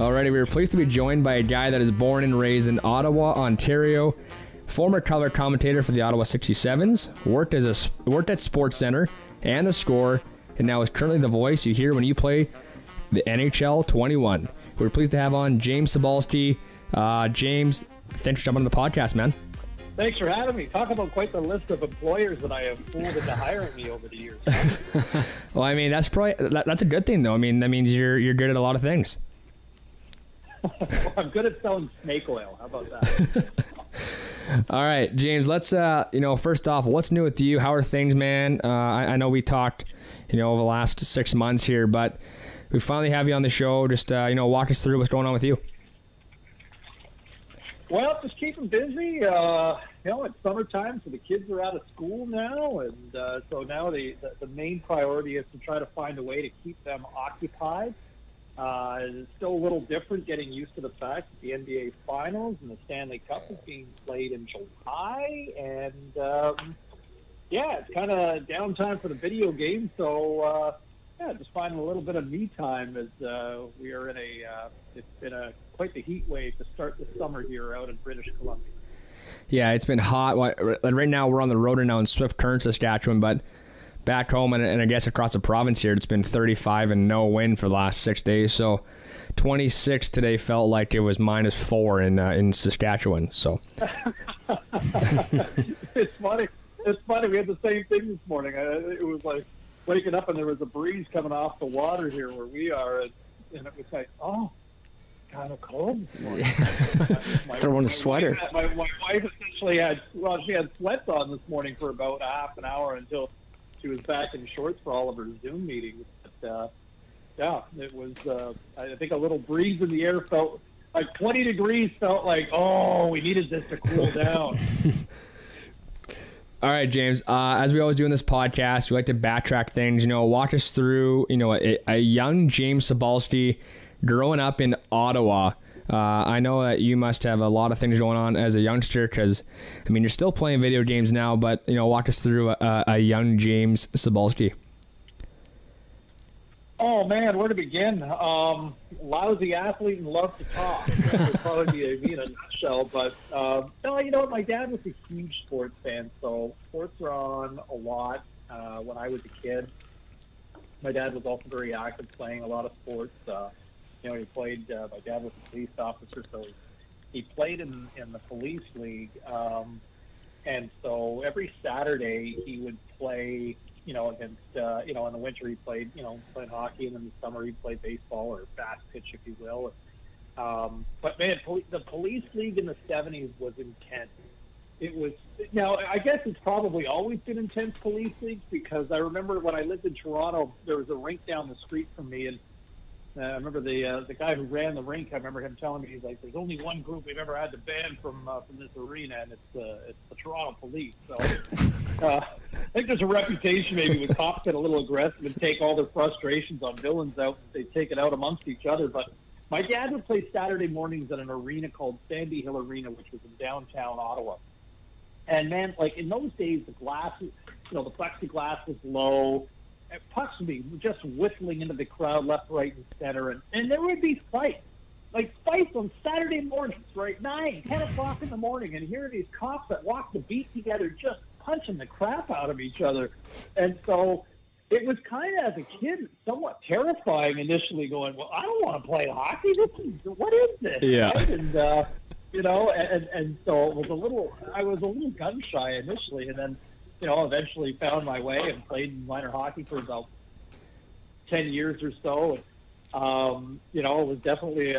Alrighty, we were pleased to be joined by a guy that is born and raised in Ottawa, Ontario, former color commentator for the Ottawa 67s, worked at SportsCenter and The Score, and now is currently the voice you hear when you play the NHL 21. We're pleased to have on James Cybulski. James, thanks for jumping on the podcast, man. Thanks for having me. Talk about quite the list of employers that I have fooled into hiring me over the years. Well, I mean, that's a good thing, though. I mean, that means you're good at a lot of things. Well, I'm good at selling snake oil. How about that? All right, James, let's, first off, what's new with you? How are things, man? I know we talked, over the last 6 months here, but we finally have you on the show. Just, walk us through what's going on with you. Well, just keeping busy. It's summertime, so the kids are out of school now, and so now the main priority is to try to find a way to keep them occupied. It's still a little different getting used to the fact that the NBA Finals and the Stanley Cup is being played in July, and it's kind of downtime for the video game. So just finding a little bit of me time as we are in it's been quite the heat wave to start the summer here out in British Columbia. Yeah, it's been hot. Right now we're on the road now in Swift Current, Saskatchewan, but back home and I guess across the province here, it's been 35 and no wind for the last 6 days. So 26 today felt like it was -4 in Saskatchewan. So It's funny. We had the same thing this morning. It was like waking up and there was a breeze coming off the water here where we are, and it was like, oh, kind of cold this morning. Everyone a sweater. My wife essentially she had sweats on this morning for about half an hour until she was back in shorts for all of her Zoom meetings. But, it was, I think a little breeze in the air felt like 20 degrees felt like, oh, we needed this to cool down. All right, James, as we always do in this podcast, we like to backtrack things, walk us through, a young James Cybulski growing up in Ottawa. I know that you must have a lot of things going on as a youngster because, you're still playing video games now, but, walk us through a young James Cybulski. Oh, man, where to begin? Lousy athlete and love to talk. That would probably be in a nutshell. But, my dad was a huge sports fan, so sports were on a lot when I was a kid. My dad was also very active playing a lot of sports. He played, my dad was a police officer, so he played in the police league. And so every Saturday he would play, against, in the winter he played, playing hockey, and in the summer he played baseball or fast pitch, if you will. But man, the police league in the 70s was intense. It was, now I guess it's probably always been intense, police leagues, because I remember when I lived in Toronto, there was a rink down the street from me, and I remember the guy who ran the rink. I remember him telling me, he's like, "There's only one group we've ever had to ban from this arena, and it's the Toronto Police." So I think there's a reputation maybe when cops get a little aggressive and take all their frustrations on villains out. They take it out amongst each other. But my dad would play Saturday mornings at an arena called Sandy Hill Arena, which was in downtown Ottawa. And man, like in those days, the glass, the plexiglass was low. Pucks would be just whistling into the crowd left, right, and center. And there would be fights on Saturday mornings, right? 9, 10 o'clock in the morning. And here are these cops that walk the beat together just punching the crap out of each other. And so it was kind of, as a kid, somewhat terrifying initially going, well, I don't want to play hockey. What is this? Yeah. Right? And, and so it was I was a little gun shy initially. And then, eventually found my way and played minor hockey for about 10 years or so. And, it was definitely,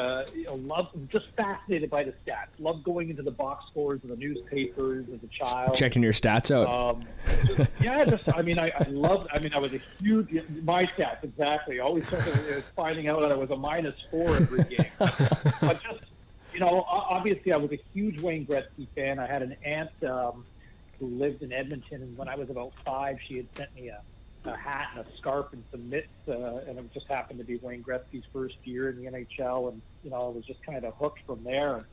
just fascinated by the stats. Loved going into the box scores of the newspapers as a child. Checking your stats out. I was a huge, my stats, exactly. Always finding out that I was a -4 every game. But just, obviously I was a huge Wayne Gretzky fan. I had an aunt, who lived in Edmonton, and when I was about 5, she had sent me a hat and a scarf and some mitts, and it just happened to be Wayne Gretzky's first year in the NHL, and I was just kind of hooked from there.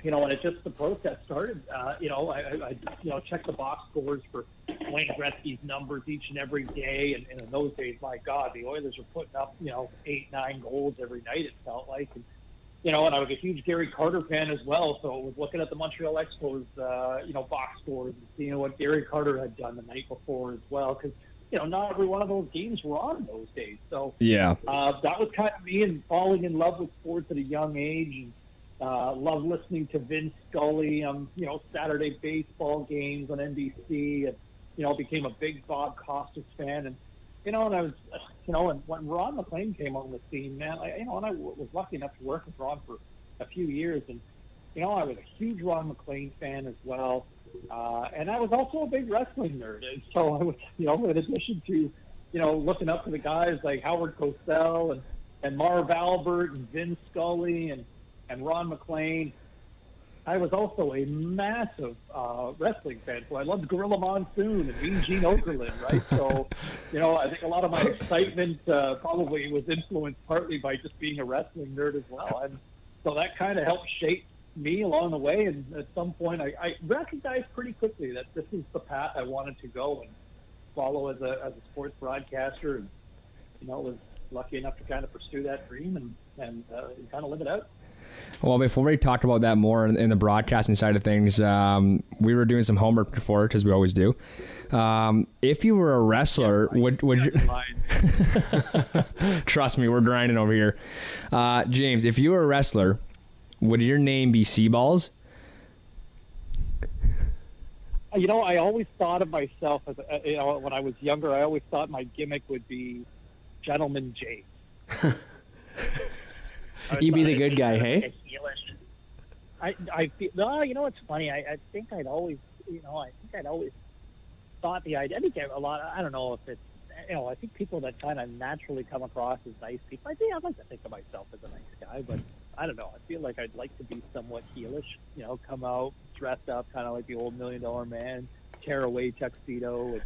when the protest started, I checked the box scores for Wayne Gretzky's numbers each and every day. And in those days, my God, the Oilers were putting up, 8, 9 goals every night, it felt like. And, and I was a huge Gary Carter fan as well. So I was looking at the Montreal Expos, box scores and seeing what Gary Carter had done the night before as well. Because, not every one of those games were on those days. So yeah, that was kind of me and falling in love with sports at a young age. And, love listening to Vince Scully on, Saturday baseball games on NBC, and, became a big Bob Costas fan. And, and I was, and when Ron McLean came on the scene, man, and I was lucky enough to work with Ron for a few years. And, I was a huge Ron McLean fan as well. And I was also a big wrestling nerd. And so I was, in addition to, looking up to the guys like Howard Cosell and Marv Albert and Vince Scully and Ron McLean, I was also a massive wrestling fan. So I loved Gorilla Monsoon and Mean Gene Okerlund, right? So, I think a lot of my excitement probably was influenced partly by just being a wrestling nerd as well. And so that kind of helped shape me along the way. And at some point, I recognized pretty quickly that this is the path I wanted to go and follow as a sports broadcaster. And, was lucky enough to kind of pursue that dream and kind of live it out. Well, before we talk about that more in the broadcasting side of things, we were doing some homework before, because we always do. If you were a wrestler, would you... Trust me, we're grinding over here. James, if you were a wrestler, would your name be Seaballs? I always thought of myself as, when I was younger, I always thought my gimmick would be Gentleman James. You'd be the good guy, hey? I feel, no, it's funny. I think I'd always, thought the idea. I think a lot. I don't know if it's, I think people that kind of naturally come across as nice people. I'd like to think of myself as a nice guy, but I don't know. I feel like I'd like to be somewhat heelish. Come out dressed up, kind of like the old $1 Million Man, tearaway tuxedo, with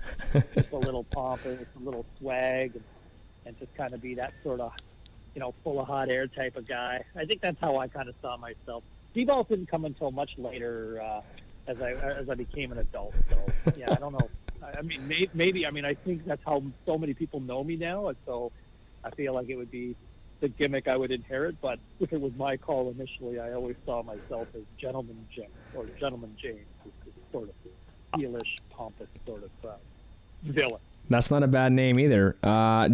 just a little pompous, a little swag, and just kind of be that sort of, full of hot air type of guy. I think that's how I kind of saw myself. Seaballs didn't come until much later as I became an adult. So, yeah, I don't know. I mean, maybe. I mean, I think that's how so many people know me now, and so I feel like it would be the gimmick I would inherit. But if it was my call initially, I always saw myself as Gentleman Jim or Gentleman James, sort of heelish, pompous sort of villain. That's not a bad name either.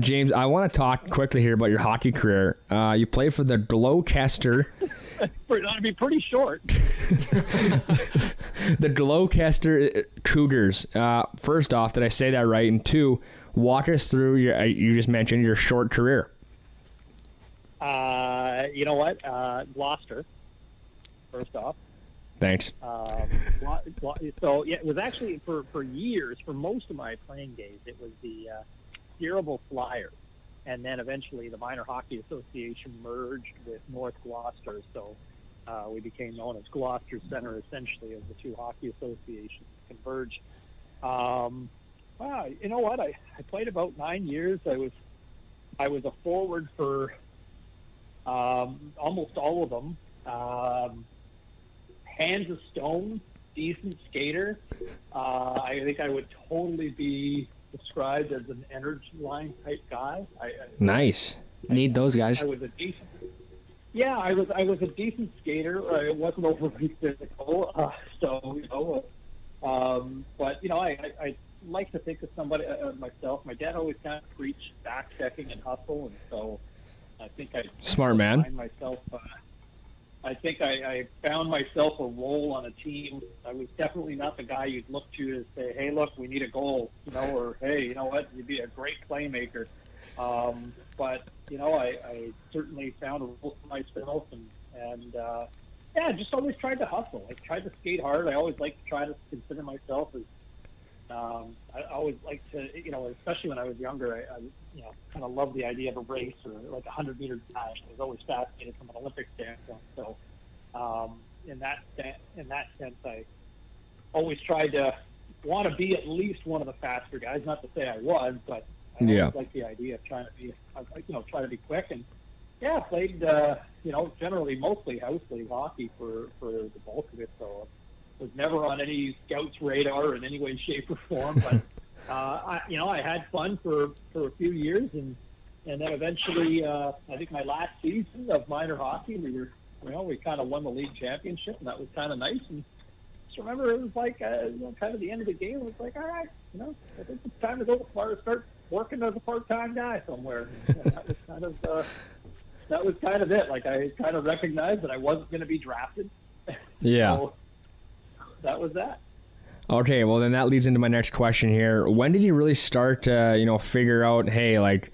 James, I want to talk quickly here about your hockey career. You played for the Gloucester. That'd be pretty short. The Gloucester Cougars. First off, did I say that right? And two, walk us through you just mentioned your short career. You know what? Gloucester, first off. Thanks. So, yeah, it was actually for years, for most of my playing days, it was the Steerable Flyers. And then eventually the Minor Hockey Association merged with North Gloucester. So we became known as Gloucester Center, essentially, as the two hockey associations converged. You know what? I played about 9 years. I was a forward for almost all of them. Hands of stone, decent skater. I think I would totally be described as an energy line type guy. Nice. Need those guys. I was a decent. Yeah, I was a decent skater. I wasn't overly physical, but I like to think of somebody myself. My dad always kind of preached back checking and hustle, and so I think smart man. Find myself. I think I found myself a role on a team. I was definitely not the guy you'd look to say, "Hey, look, we need a goal," or "Hey, you know what, you'd be a great playmaker." But I certainly found a role for myself, and I just always tried to hustle. I tried to skate hard. I always liked to try to consider myself as. I always liked to, especially when I was younger, I kind of loved the idea of a race or like a 100-meter dash. I was always fascinated from an Olympic standpoint. So, in that sense, I always tried to want to be at least one of the faster guys. Not to say I was, but I always liked the idea of trying to be, try to be quick. And Yeah, I played, generally mostly house league hockey for the bulk of it, so was never on any scout's radar in any way, shape, or form. But I had fun for a few years, and then eventually, I think my last season of minor hockey, we kind of won the league championship, and that was kind of nice. And just remember, it was like kind of the end of the game. It was like, all right, I think it's time to go start working as a part-time guy somewhere. And that was kind of it. Like, I kind of recognized that I wasn't going to be drafted. Yeah. So that was that. Okay, well, then that leads into my next question here. When did you really start to, figure out, hey, like,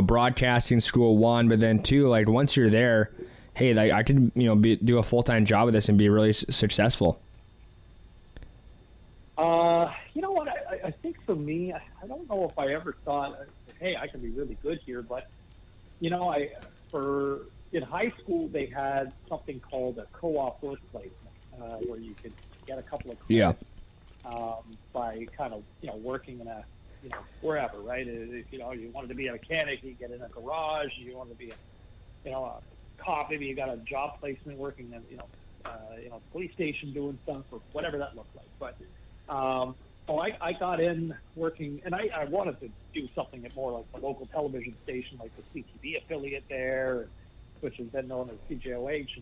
broadcasting school, one, but then two, like, once you're there, hey, like, I could, do a full-time job of this and be really successful? You know what? I think for me, I don't know if I ever thought, hey, I can be really good here, but in high school they had something called a co-op work placement, where you could get a couple of credits, by kind of working in a wherever, right? If you wanted to be a mechanic, you get in a garage. You wanted to be a cop, maybe you got a job placement working in police station doing stuff or whatever that looked like. But I got in working, and I wanted to do something at more like the local television station, like the CTV affiliate there, which is then known as CJOH.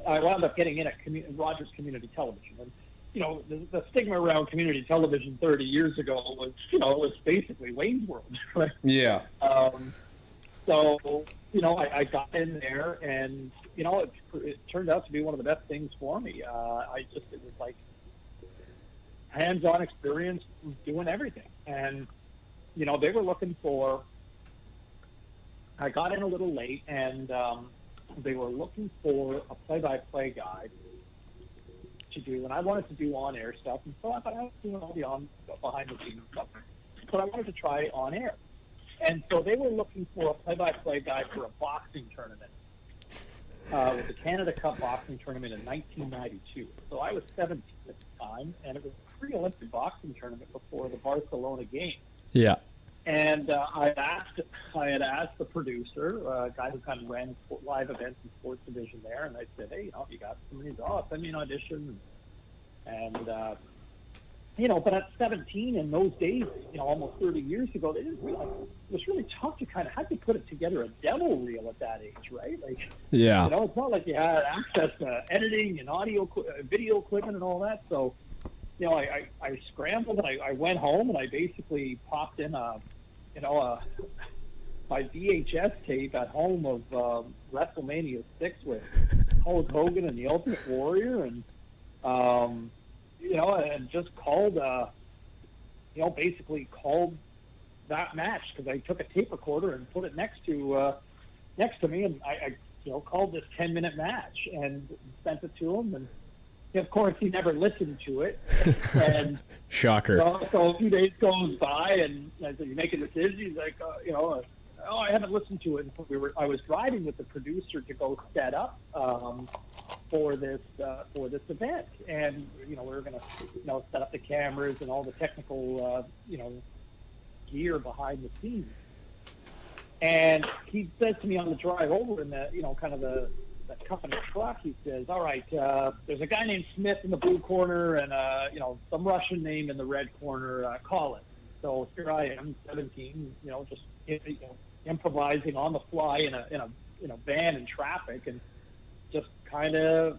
I wound up getting in at Rogers Community Television. And, the stigma around community television 30 years ago was, it was basically Wayne's World, right? Yeah. So, I got in there, and, it turned out to be one of the best things for me. It was like hands-on experience doing everything. And, they were looking for, I got in a little late, and they were looking for a play-by-play guy to do, and I wanted to do on-air stuff, and so I thought I was doing all the behind-the-scenes stuff, but I wanted to try on-air. And so they were looking for a play-by-play guy for a boxing tournament. It was the Canada Cup boxing tournament in 1992. So I was 17 at the time, and it was a pre-Olympic boxing tournament before the Barcelona game. Yeah. And I had asked the producer, a guy who kind of ran live events and sports division there, and I said, hey, you got somebody? Send me an audition. And but at 17 in those days, almost 30 years ago, they didn't realize it was really tough to kind of have to put it together a demo reel at that age, right? Like, yeah. It's not like you had access to editing and audio, video equipment and all that. So, I scrambled and I went home and I basically popped in my VHS tape at home of WrestleMania 6 with Hulk Hogan and the Ultimate Warrior, and and just called, basically called that match, because I took a tape recorder and put it next to me, and I called this 10-minute match and sent it to him, and of course he never listened to it. And shocker. So a few days goes by, and I said, "You make a decision?" He's like, "Oh, I haven't listened to it." And I was driving with the producer to go set up for this event, and we were going to set up the cameras and all the technical gear behind the scenes. And he says to me on the drive over in the kind of the company truck, he says, "All right, there's a guy named Smith in the blue corner and some Russian name in the red corner. Call it." So here I am, 17, just improvising on the fly in a van in traffic, and just kind of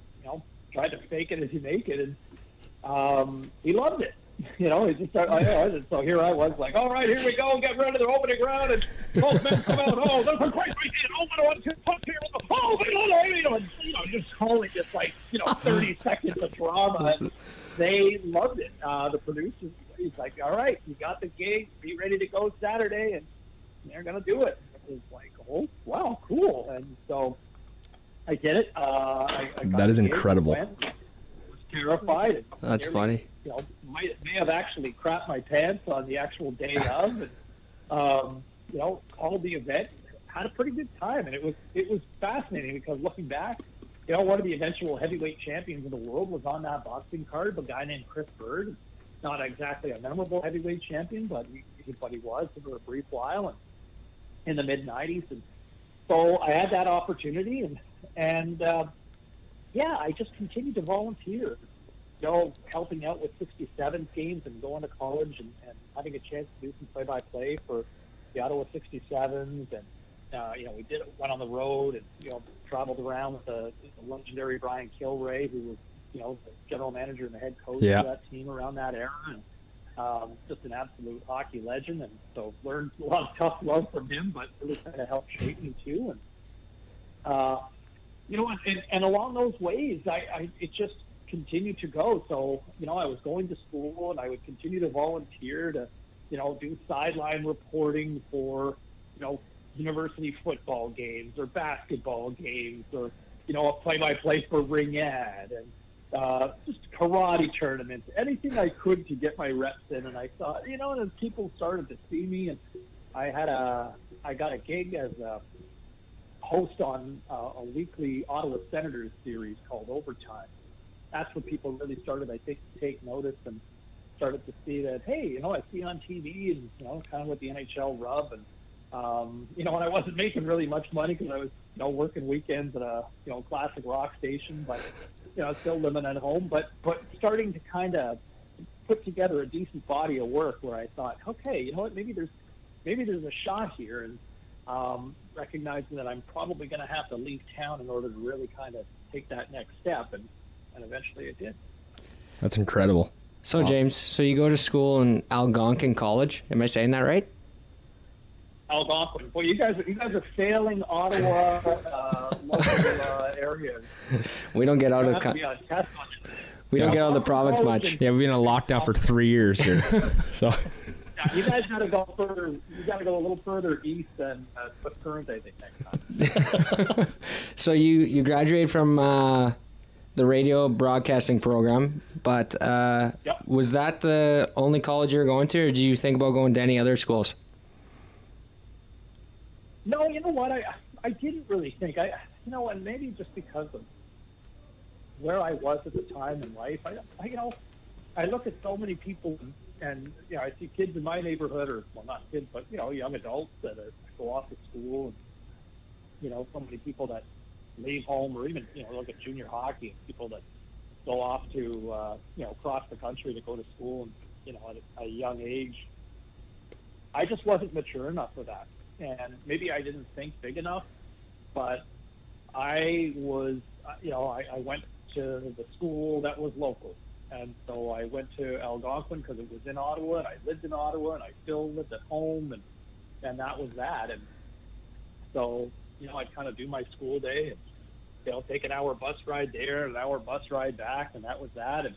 tried to fake it as you make it, and he loved it. He just started. So here I was, like, all right, here we go, get ready to the opening round, and both men come out. Oh, there's a great right hand. Oh, I want to punch here. Oh, just calling just like 30 seconds of drama. And they loved it. The producers, he's like, all right, you got the gig, be ready to go Saturday, and they're gonna do it. It was like, oh, wow, cool. And so I did it. I that is incredible. Was terrified. That's funny. May have actually crapped my pants on the actual day of, and called the event, had a pretty good time, and it was fascinating, because looking back, one of the eventual heavyweight champions of the world was on that boxing card, a guy named Chris Bird. Not exactly a memorable heavyweight champion, but he was for a brief while, and in the mid '90s, and so I had that opportunity, and I just continued to volunteer, helping out with 67 games and going to college and having a chance to do some play-by-play for the Ottawa 67s. And, we went on the road and, traveled around with the legendary Brian Kilray, who was, the general manager and the head coach of that team around that era. And, just an absolute hockey legend. And so learned a lot of tough love from him, but really kind of helped shape me too. And, and along those ways, it just continued to go. So, I was going to school and I would continue to volunteer to, do sideline reporting for, university football games or basketball games or, a play-by-play for Ring Ad and just karate tournaments, anything I could to get my reps in. And I thought, and as people started to see me, and I got a gig as a host on a weekly Ottawa Senators series called Overtime. That's when people really started, I think, to take notice and started to see that, hey, I see on TV and, kind of with the NHL rub. And, and I wasn't making really much money because I was, working weekends at a, classic rock station, but, still living at home. But starting to kind of put together a decent body of work where I thought, okay, maybe there's a shot here. And recognizing that I'm probably going to have to leave town in order to really kind of take that next step. And eventually it did. That's incredible. So, James, so you go to school in Algonquin College. Am I saying that right? Algonquin. Well, you guys are failing Ottawa local areas. We don't get out of we don't get out of the province much. Yeah, we've been in lockdown for 3 years here. So you guys got to go further. You got to go a little further east than current, I think, next time. So you graduated from the radio broadcasting program, but was that the only college you were going to, or do you think about going to any other schools? No, you know what? I didn't really think. And maybe just because of where I was at the time in life, I look at so many people and I see kids in my neighborhood, or well, not kids, but young adults that go off to school, and so many people that leave home, or even look at junior hockey and people that go off to across the country to go to school, and at a young age. I just wasn't mature enough for that. And maybe I didn't think big enough, but I was, I went to the school that was local. And so I went to Algonquin because it was in Ottawa, and I lived in Ottawa, and I still lived at home, and that was that. And so, I'd kind of do my school day and, take an hour bus ride there, an hour bus ride back, and that was that. And,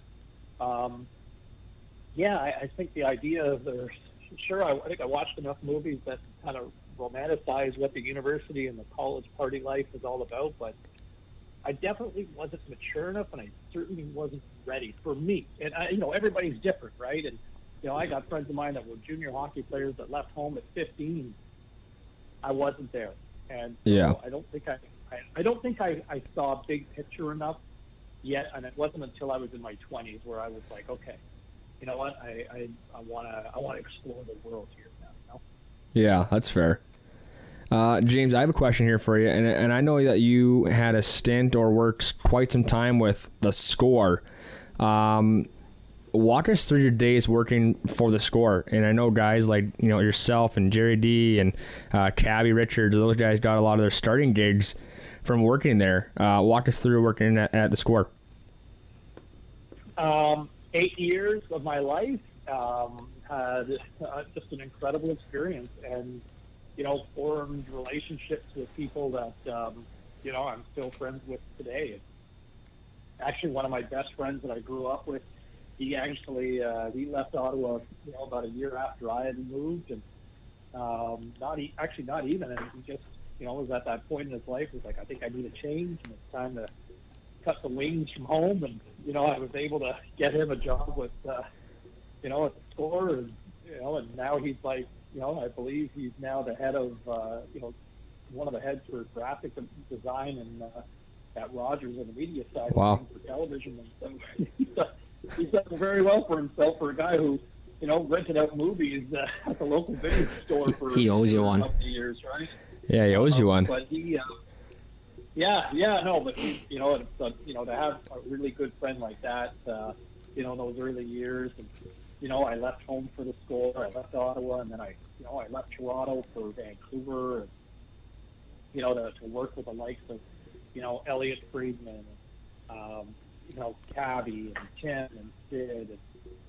I think the idea of I think I watched enough movies that kind of romanticize what the university and the college party life is all about, but I definitely wasn't mature enough, and I certainly wasn't ready for me. And everybody's different, right? And I got friends of mine that were junior hockey players that left home at 15. I wasn't there, and so I don't think I saw a big picture enough yet, and it wasn't until I was in my 20s where I was like, okay, you know what, I want to explore the world here now. Yeah, that's fair. James, I have a question here for you, and I know that you had a stint or worked quite some time with the Score. Walk us through your days working for the Score. And I know guys like yourself and Jerry D and Cabby Richards, those guys got a lot of their starting gigs from working there. Walk us through working at the Score. 8 years of my life. Had just an incredible experience, and formed relationships with people that I'm still friends with today. Actually, one of my best friends that I grew up with, he left Ottawa about a year after I had moved, and not even, and he just was at that point in his life. Was like, I think I need a change, and it's time to cut the wings from home. And I was able to get him a job with at the Score, and and now he's like, I believe he's now the head of one of the heads for graphic design and at Rogers on the media side wow. for television. And so he's done very well for himself for a guy who rented out movies at the local video store for he owes you one. a couple of years, right? Yeah, he owes you one. But he, no, but you know, to have a really good friend like that, you know, those early years, and you know, I left home for the score. I left Ottawa, and then I left Toronto for Vancouver, and you know, to work with the likes of, you know, Elliot Friedman, you know, Cabby and Tim and Sid, and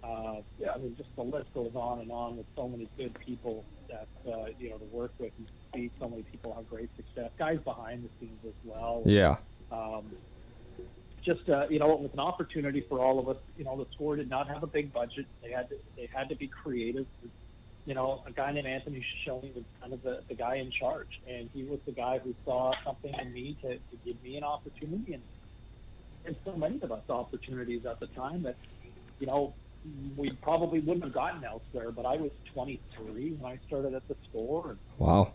I mean, just the list goes on and on with so many good people that you know, to work with and see so many people have great success. Guys behind the scenes as well. Yeah. Just you know, it was an opportunity for all of us. You know, the score did not have a big budget. They had to be creative. You know, a guy named Anthony Shoshone was kind of the guy in charge, and he was the guy who saw something in me to give me an opportunity, and so many of us opportunities at the time that, you know, we probably wouldn't have gotten elsewhere. But I was 23 when I started at the score. And, wow.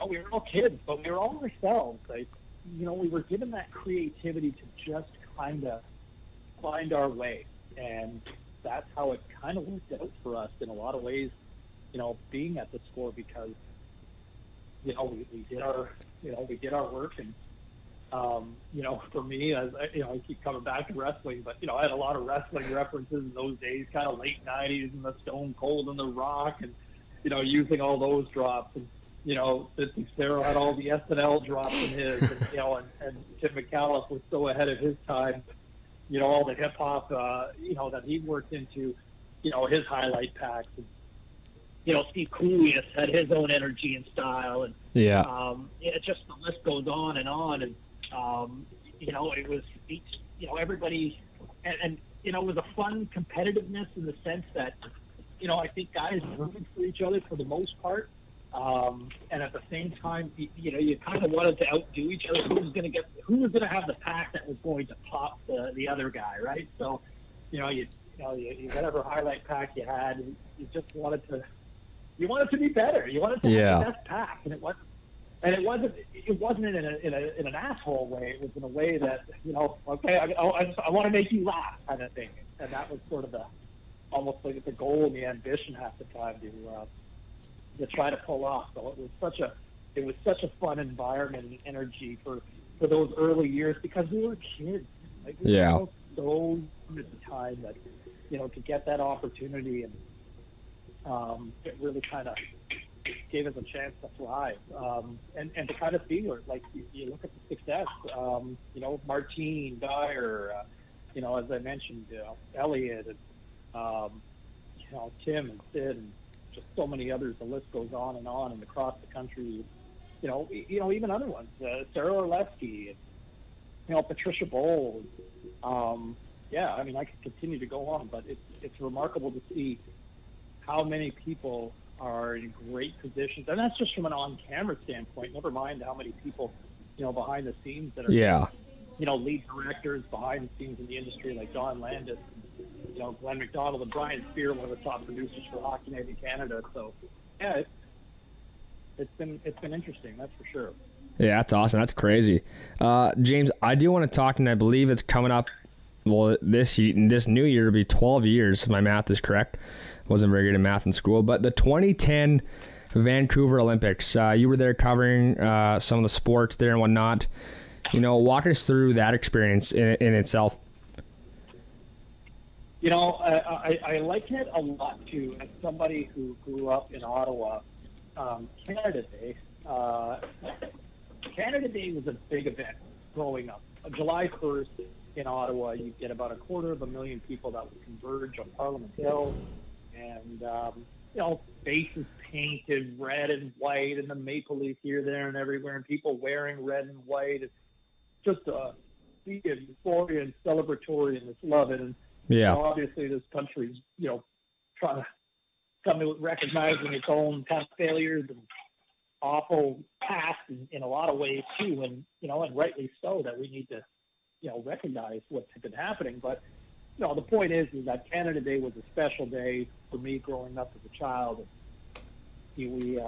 We were all kids, but we were all ourselves. You know, we were given that creativity to just kind of find our way, and that's how it kind of worked out for us in a lot of ways. You know, being at the score, because you know, we did our work, and you know, for me, as you know, I keep coming back to wrestling, but you know, I had a lot of wrestling references in those days, kind of late '90s, and the Stone Cold and the Rock, and you know, using all those drops, and you know, Sarah had all the SNL drops in his, and you know, and Tim McAuliffe was so ahead of his time. You know, all the hip hop, you know, that he worked into, you know, his highlight packs. And, you know, Steve Coolius had his own energy and style, and it just, the list goes on, and you know, it was each, you know, everybody, and you know, it was a fun competitiveness in the sense that, you know, I think guys rooted for each other for the most part, and at the same time, you know, you kind of wanted to outdo each other. Who was going to have the pack that was going to pop the other guy, right? So, you know, you whatever highlight pack you had, you just wanted to. You wanted to be better. You wanted to have the best pack, and it wasn't in an asshole way. It was in a way that, you know, okay, I want to make you laugh, kind of thing. And that was sort of almost like the goal and the ambition half the time to try to pull off. So it was such a fun environment and energy for those early years, because we were kids. Like, we were all so young at the time that, you know, to get that opportunity, and it really kind of gave us a chance to thrive, and to kind of see where, like, you look at the success, you know, Martine, Dyer, you know, as I mentioned, Elliot, and, you know, Tim and Sid, and just so many others. The list goes on, and across the country, you know, even other ones, Sarah Orlesky, and, you know, Patricia Bowles. Yeah, I mean, I could continue to go on, but it's remarkable to see how many people are in great positions, and that's just from an on-camera standpoint. Never mind how many people, you know, behind the scenes that are, you know, lead directors behind the scenes in the industry, like Don Landis, you know, Glenn McDonald, and Brian Spear, one of the top producers for Hockey Night in Canada. So, yeah, it's been interesting, that's for sure. Yeah, that's awesome. That's crazy. James, I do want to talk, and I believe it's coming up. Well, this new year will be 12 years, if my math is correct. Wasn't very good at math in school, but the 2010 Vancouver Olympics, you were there covering some of the sports there and whatnot. You know, walk us through that experience in itself. You know, I like it a lot too. As somebody who grew up in Ottawa, Canada Day was a big event growing up. July 1st in Ottawa, you get about 250,000 people that would converge on Parliament Hill. And, you know, faces painted red and white, and the maple leaf here, there, and everywhere, and people wearing red and white. It's just a sea of euphoria and celebratory, and it's love it. And, you know, obviously this country's, you know, trying to come to recognizing its own kind of failures and awful past in a lot of ways, too. And, you know, and rightly so, that we need to, you know, recognize what's been happening. But, no, the point is that Canada Day was a special day for me growing up as a child. And we,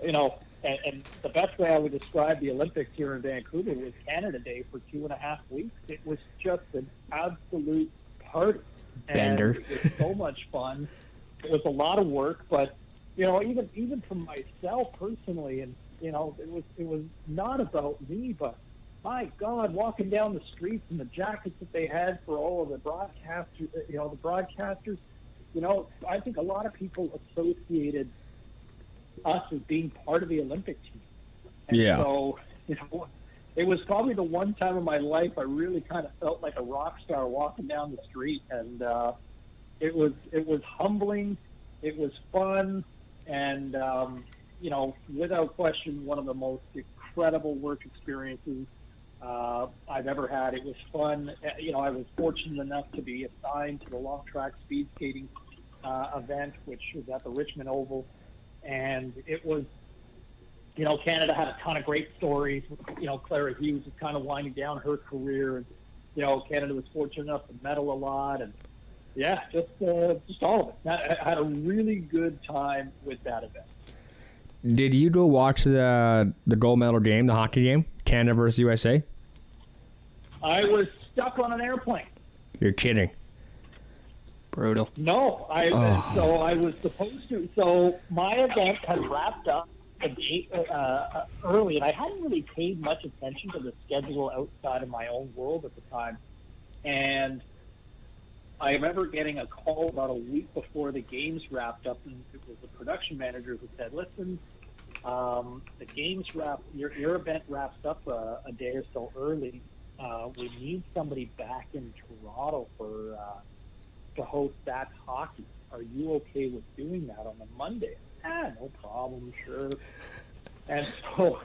you know, and the best way I would describe the Olympics here in Vancouver was Canada Day for 2.5 weeks. It was just an absolute party. Bender. And it was so much fun. It was a lot of work, but, you know, even for myself personally, and, it was not about me, but my God, walking down the streets and the jackets that they had for all of the broadcasters, I think a lot of people associated us as being part of the Olympic team. And so, it was probably the one time in my life I really kind of felt like a rock star walking down the street, and it was humbling, it was fun, and without question, one of the most incredible work experiences I've ever had. It was fun. I was fortunate enough to be assigned to the long track speed skating event, which was at the Richmond Oval, and it was. Canada had a ton of great stories. Clara Hughes was kind of winding down her career, and Canada was fortunate enough to medal a lot, and just all of it. I had a really good time with that event. Did you go watch the gold medal game, the hockey game, Canada versus USA? I was stuck on an airplane. You're kidding. Brutal. No, so I was supposed to. So my event had wrapped up early, and I hadn't really paid much attention to the schedule outside of my own world at the time. And I remember getting a call about a week before the games wrapped up, and it was the production manager who said, "Listen, the games your event wraps up a day or so early. We need somebody back in Toronto to host that hockey. Are you okay with doing that on the Monday?" No problem, sure. And so,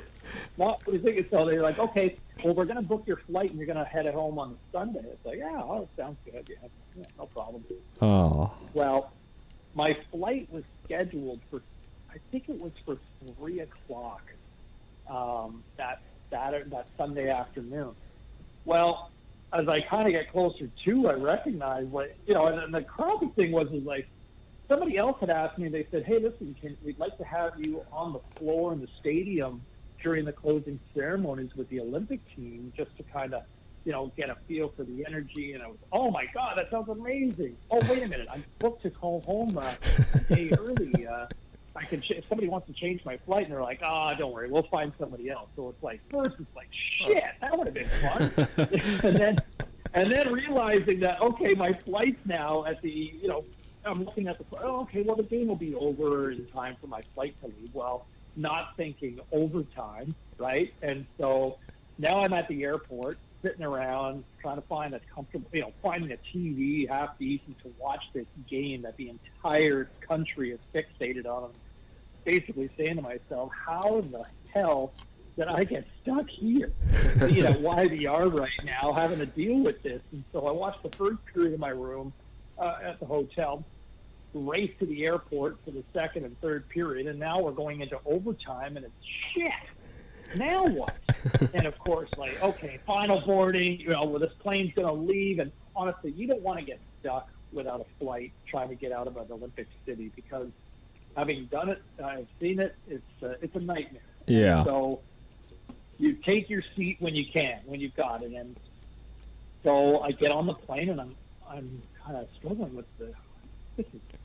so they're like, "Okay, well, we're going to book your flight, and you're going to head home on Sunday." It's like, sounds good. Yeah, no problem. Oh. Well, my flight was scheduled for, I think it was for 3:00 that Sunday afternoon. Well, as I kind of get closer to, I recognized, and the crappy thing was like, somebody else had asked me, they said, "Hey, listen, we'd like to have you on the floor in the stadium during the closing ceremonies with the Olympic team, just to kind of, get a feel for the energy." And I was, "Oh my God, that sounds amazing. Oh, wait a minute, I'm booked to call home a day early. If somebody wants to change my flight," and they're like, "Don't worry, we'll find somebody else." So it's like, first it's like, shit, that would have been fun. and then realizing that, okay, my flight's now at the, I'm looking at the game will be over in time for my flight to leave. Well, not thinking overtime, right? And so now I'm at the airport, sitting around, trying to find a comfortable, finding a TV half decent to watch this game that the entire country is fixated on. Basically saying to myself, how in the hell did I get stuck here at YVR right now, having to deal with this? And so I watched the first period in my room at the hotel, race to the airport for the second and third period, and now we're going into overtime, and it's shit. Now what? And of course, like, okay, final boarding, well, this plane's going to leave, and honestly, you don't want to get stuck without a flight trying to get out of an Olympic city, because having done it, I've seen it, it's a nightmare. Yeah. So you take your seat when you can, when you've got it, and so I get on the plane, and I'm kind of struggling with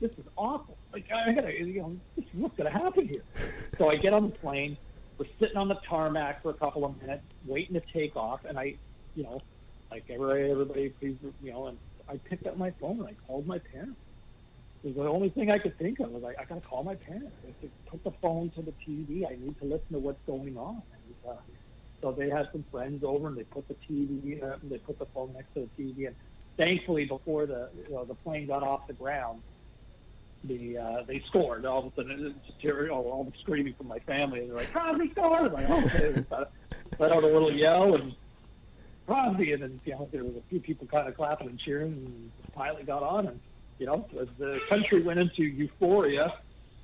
this is awful. Like, I gotta, what's gonna happen here? So I get on the plane. We're sitting on the tarmac for a couple of minutes, waiting to take off, and I, like everybody, please, and I picked up my phone and I called my parents. It was the only thing I could think of. Was I gotta call my parents. I said, put the phone to the TV. I need to listen to what's going on. And, so they had some friends over, and they put the TV, they put the phone next to the TV, and thankfully, before the plane got off the ground, they scored. All of a sudden, all the screaming from my family. They're like, "Crosby scored!" I'm like, "Oh, okay." Let out a little yell, and Crosby, and then there was a few people kind of clapping and cheering, and the pilot got on, and as the country went into euphoria,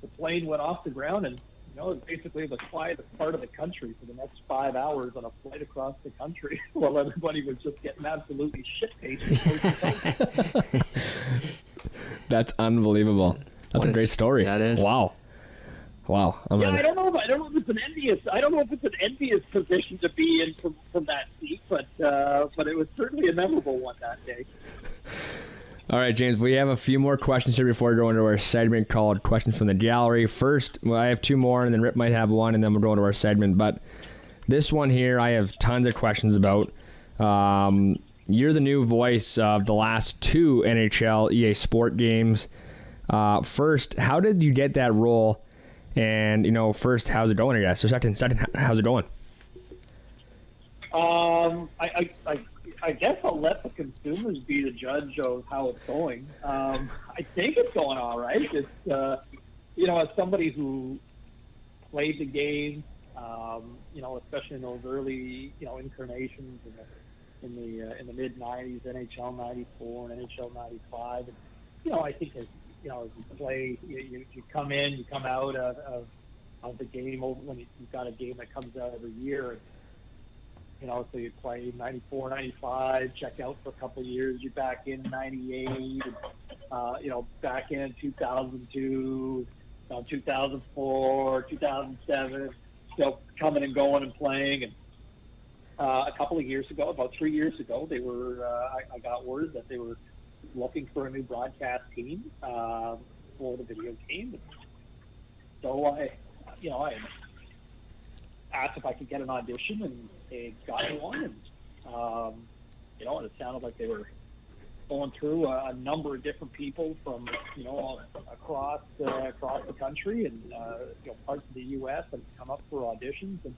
the plane went off the ground, and it was basically the quietest part of the country for the next 5 hours on a flight across the country, while everybody was just getting absolutely shit-faced. That's unbelievable. That's a great story. That is. Wow. I don't know if it's an envious position to be in from that seat, but it was certainly a memorable one that day. All right, James, we have a few more questions here before we go into our segment called Questions from the Gallery. First, well, I have two more, and then Rip might have one, and then we'll go into our segment. But this one here, I have tons of questions about. You're the new voice of the last two NHL EA Sport games. First, how did you get that role? And, first, how's it going, I guess? So second, how's it going? I guess I'll let the consumers be the judge of how it's going. I think it's going all right. It's as somebody who played the game, especially in those early incarnations in the mid '90s, NHL '94 and NHL '95, and I think as you play, you come in, you come out of the game when you've got a game that comes out every year. So you play 94, 95, check out for a couple of years, you're back in 98, back in 2002, 2004, 2007, still coming and going and playing. And a couple of years ago, about 3 years ago, they were, I got word that they were looking for a new broadcast team for the video game. So I asked if I could get an audition, and they got me one, and and it sounded like they were going through a number of different people from across the country and parts of the U.S. that had come up for auditions, and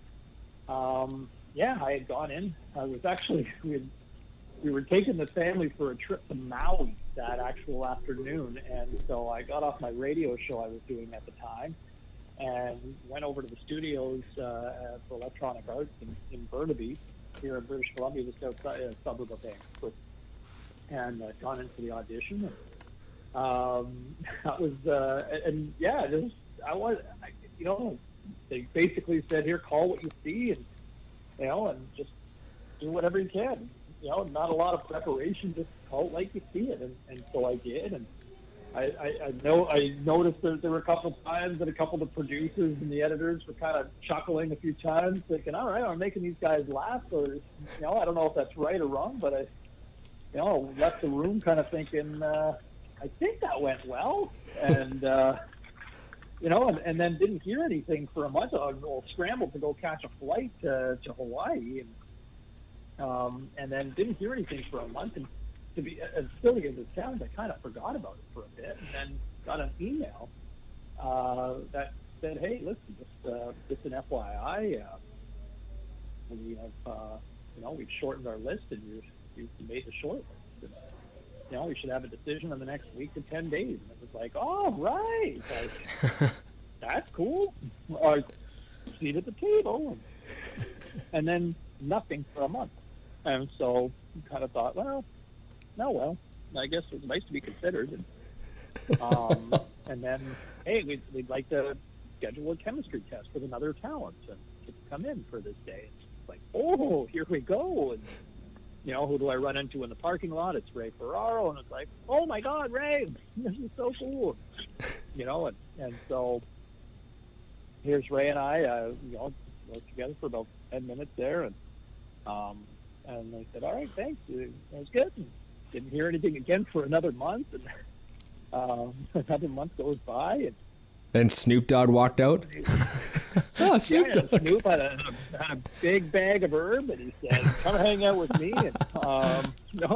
I had gone in. I was actually we were taking the family for a trip to Maui that actual afternoon, and so I got off my radio show I was doing at the time and went over to the studios for Electronic Arts in Burnaby, here in British Columbia, just outside a suburb of Vancouver, and gone into the audition. That was, they basically said, here, call what you see, and and just do whatever you can. Not a lot of preparation, just call it like you see it, and so I did, and I noticed that there were a couple of times that a couple of the producers and the editors were kind of chuckling a few times, thinking, all right, I'm making these guys laugh, or, I don't know if that's right or wrong, but I left the room kind of thinking, I think that went well, and, and then didn't hear anything for a month. I scrambled to go catch a flight to Hawaii, and then didn't hear anything for a month, and to be as silly as it sounds, I kind of forgot about it for a bit, and then got an email that said, "Hey, listen, just an FYI, we have, we've shortened our list, and you made the short list. And, we should have a decision in the next week to 10 days." And it was like, "Oh, right, like, that's cool. Or seat at the table," and then nothing for a month, and so kind of thought, well, I guess it was nice to be considered. And then, hey, we'd like to schedule a chemistry test with another talent and to come in for this day. It's like, oh, here we go. And, who do I run into in the parking lot? It's Ray Ferraro. And it's like, oh, my God, Ray, this is so cool. And so here's Ray and I, worked together for about 10 minutes there. And they said, all right, thanks. It was good. And didn't hear anything again for another month, and another month goes by, and Snoop Dogg walked out. Oh, Snoop Dogg. Snoop had a big bag of herb, and he said, "Come hang out with me." And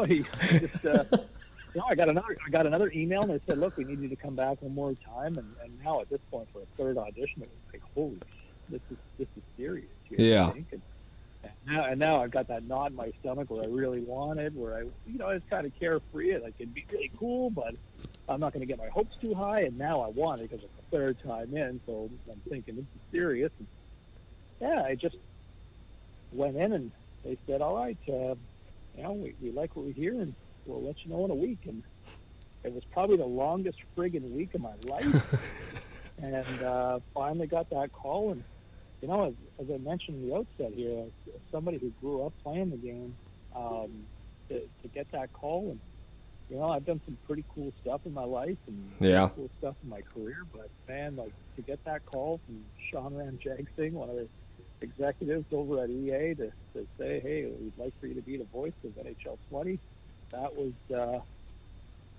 he just I got another email, and they said, "Look, we need you to come back one more time." And now at this point, for a third audition, it was like, "Holy, this is serious." Yeah. And now I've got that knot in my stomach where I really wanted, where I was kind of carefree, like it'd be really cool, but I'm not going to get my hopes too high. And now I want it because it's the third time in, so I'm thinking this is serious. And I just went in, and they said, "All right, we like what we hear, and we'll let you know in a week." And it was probably the longest friggin' week of my life. And finally got that call, and as I mentioned in the outset here, as somebody who grew up playing the game, to get that call, and I've done some pretty cool stuff in my life and cool stuff in my career, but man, like to get that call from Sean Ramjagsingh, one of the executives over at EA, to say, "Hey, we'd like for you to be the voice of NHL 20," that was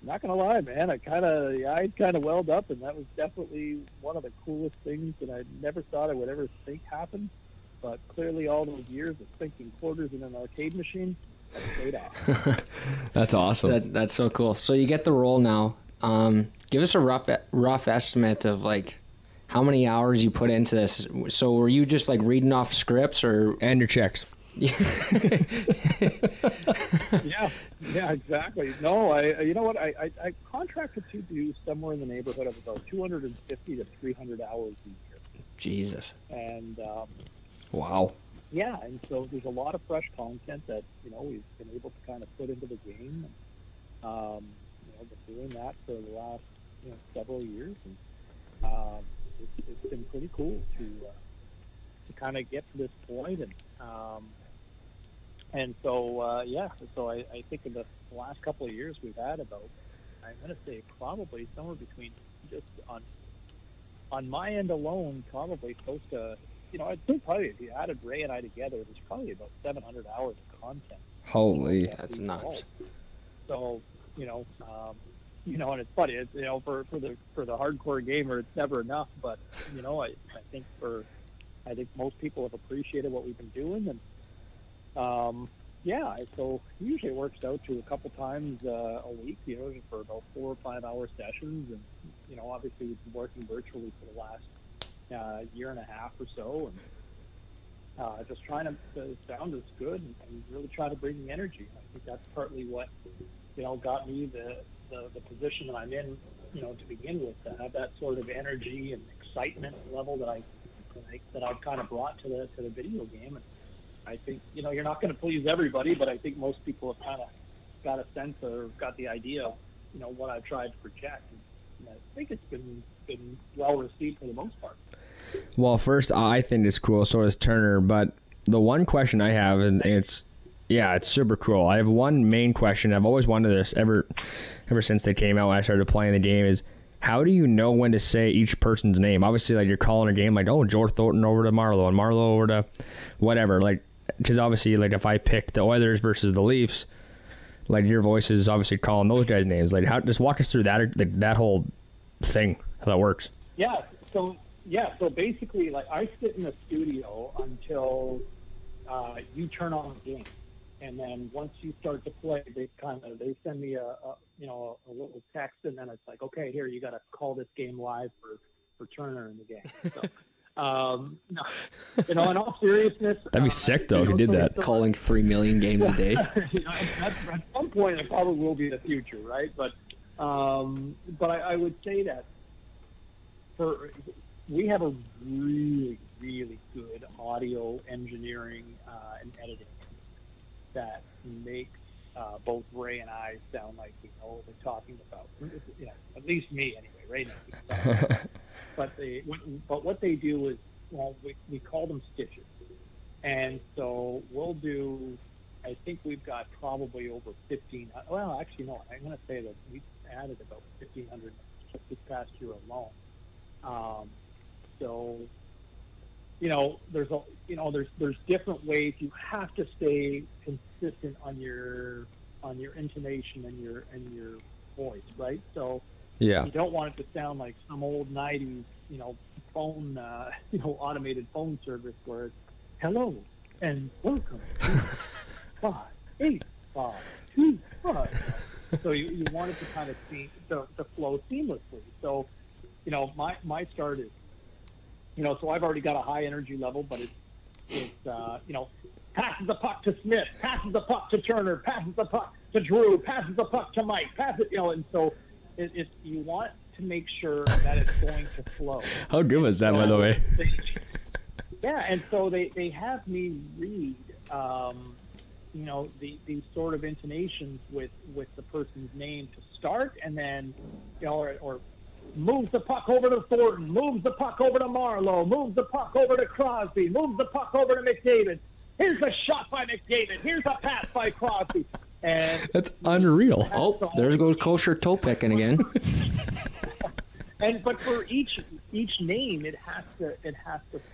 Not gonna lie, man, I kind of welled up, and that was definitely one of the coolest things that I never thought I would ever think happened. But clearly, all those years of sinking quarters in an arcade machine, that paid off. That's awesome. That's so cool. So you get the role now. Give us a rough estimate of like how many hours you put into this. So were you just like reading off scripts and your checks? Yeah, exactly. No, you know what? I contracted to do somewhere in the neighborhood of about 250 to 300 hours a year. Jesus. And wow. Yeah, and so there's a lot of fresh content that we've been able to kind of put into the game. Been doing that for the last several years, and it's been pretty cool to kind of get to this point, and so so I think in the last couple of years we've had about, I'm going to say probably somewhere between, just on my end alone, probably close to, I'd say probably if you added Ray and I together, there's probably about 700 hours of content. Holy, that's nuts. So, and it's funny, it's, for the hardcore gamer, it's never enough, but, I think most people have appreciated what we've been doing, and, so usually it works out to a couple times a week, for about 4 or 5 hour sessions, and, obviously we've been working virtually for the last year and a half or so, and just trying to sound as good and really try to bring the energy. I think that's partly what, got me the position that I'm in, to begin with, to have that sort of energy and excitement level that I've kind of brought to the video game. And I think, you're not going to please everybody, but I think most people have kind of got a sense or got the idea of, what I've tried to project. And I think it's been well received for the most part. Well, first, I think it's cool, so does Turner, but the one question I have, and it's super cool. I have one main question. I've always wanted this ever since they came out when I started playing the game, is how do you know when to say each person's name? Obviously, like, you're calling a game like, oh, George Thornton over to Marlowe and Marlowe over to whatever. Like, because obviously, like, if I pick the Oilers versus the Leafs, like, your voice is obviously calling those guys' names. Like, just walk us through that whole thing, how that works. Yeah, so basically, like, I sit in the studio until you turn on the game. And then once you start to play, they send me a little text, and then it's like, okay, here, you got to call this game live for Turner in the game. So, in all seriousness, that'd be sick though if you did that. Calling 3 million games a day. At some point, it probably will be the future, right? But I would say that we have a really, really good audio engineering and editing that makes both Ray and I sound like we know what we're talking about. At least me anyway. Ray knows. But what they do is, we call them stitches, and so we'll do. I think we've got probably over 15. Well, actually, no. I'm going to say that we've added about 1,500 just this past year alone. So, there's different ways. You have to stay consistent on your intonation and your voice, right? So yeah, you don't want it to sound like some old 90s, phone, automated phone service where it's hello and welcome to 58525. So you want it to kind of to flow seamlessly. So, my start is, so I've already got a high energy level, but it's passes the puck to Smith, passes the puck to Turner, passes the puck to Drew, passes the puck to Mike, and so you want to make sure that it's going to flow. How good was that, by the way? And so they have me read, these sort of intonations with the person's name to start, and then, or moves the puck over to Thornton, moves the puck over to Marlowe, moves the puck over to Crosby, moves the puck over to McDavid. Here's a shot by McDavid. Here's a pass by Crosby. And that's unreal. Oh, there goes kosher toe picking again. But for each name, it has to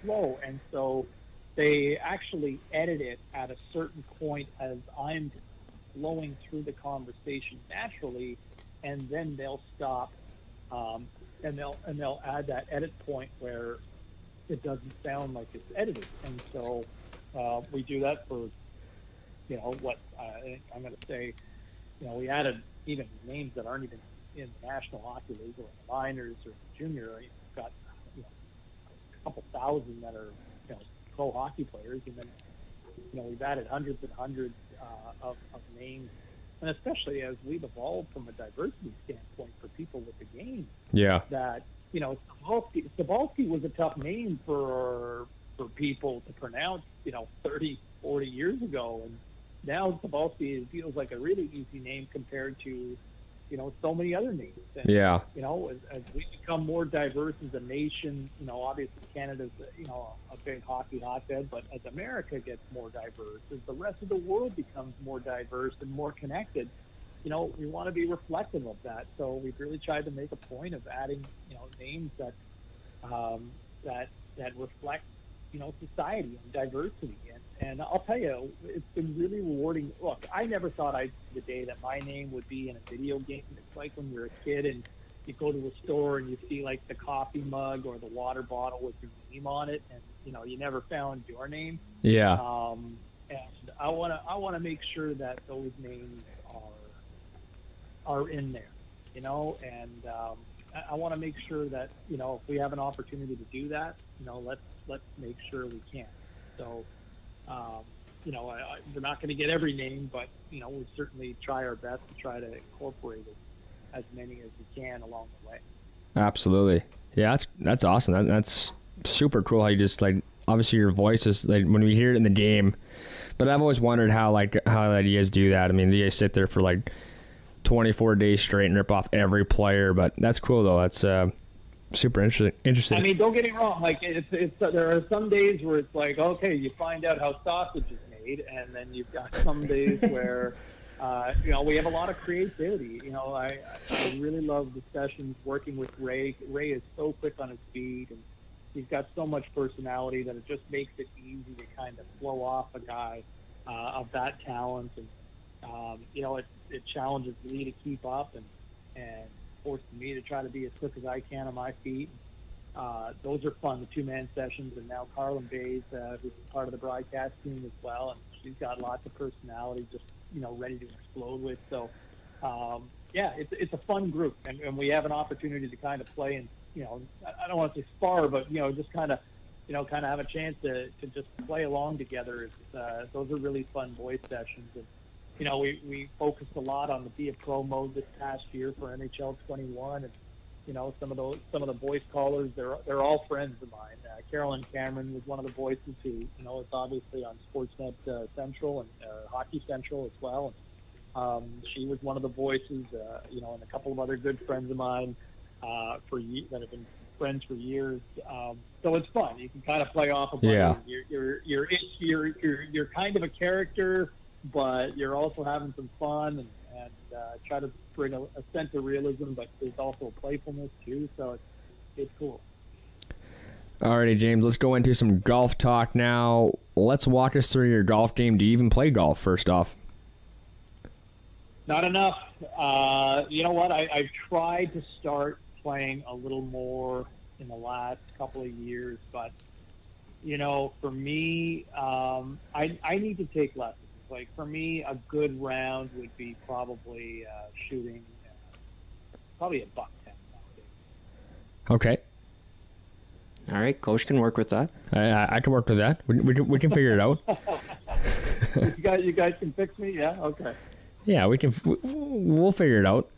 flow, and so they actually edit it at a certain point as I'm flowing through the conversation naturally, and then they'll stop, and they'll add that edit point where it doesn't sound like it's edited. And so we do that for, what I'm going to say, we added even names that aren't even in the National Hockey League or in the minors or junior. We've got a couple thousand that are pro hockey players, and then we've added hundreds and hundreds of names, and especially as we've evolved from a diversity standpoint for people with the game. Yeah. That Cybulski was a tough name for people to pronounce 30, 40 years ago, and now Cybulski feels like a really easy name compared to so many other names. And, yeah. As we become more diverse as a nation, obviously Canada's, a big hockey hotbed, but as America gets more diverse, as the rest of the world becomes more diverse and more connected, we want to be reflective of that. So we've really tried to make a point of adding, names that reflect, society and diversity. And I'll tell you, it's been really rewarding. Look, I never thought I'd see the day that my name would be in a video game. It's like when you're a kid and you go to a store and you see like the coffee mug or the water bottle with your name on it, and you never found your name. Yeah. And I want to make sure that those names are in there, and I want to make sure that if we have an opportunity to do that, let's make sure we can. So. We're not going to get every name, but we certainly try our best to try to incorporate it, as many as we can along the way. Absolutely, yeah, that's awesome. That's super cool. How you just obviously your voice is when we hear it in the game, but I've always wondered how you guys do that. I mean, you guys sit there for 24 days straight and rip off every player, but that's cool though. That's super interesting. I mean, don't get me wrong. There are some days where it's okay, you find out how sausage is made, and then you've got some days where, we have a lot of creativity. I really love the sessions working with Ray. Ray is so quick on his feet, and he's got so much personality that it just makes it easy to kind of flow off a guy of that talent, and it challenges me to keep up and forces me to try to be as quick as I can on my feet. Those are fun, the two-man sessions, and now Carlin Bays, who's part of the broadcast team as well, and she's got lots of personality, just ready to explode with. So, it's a fun group, and we have an opportunity to kind of play and I don't want to say spar, but just kind of have a chance to just play along together. Those are really fun voice sessions. And we focused a lot on the Be a Pro mode this past year for NHL 21, and some of the voice callers, they're all friends of mine. Carolyn Cameron was one of the voices who is obviously on Sportsnet Central and Hockey Central as well. She was one of the voices, and a couple of other good friends of mine that have been friends for years. So it's fun. You can kind of play off of yeah. You're kind of a character, but you're also having some fun and try to bring a sense of realism, but there's also a playfulness too, so it's cool. Alrighty, James, let's go into some golf talk now. Let's walk us through your golf game. Do you even play golf, first off? Not enough. You know what? I've tried to start playing a little more in the last couple of years, but for me, I need to take lessons. For me, a good round would be probably shooting probably a $110 nowadays. Okay. All right, coach can work with that. I can work with that. We can figure it out. You guys can fix me? Yeah? Okay. Yeah, we can. We'll figure it out.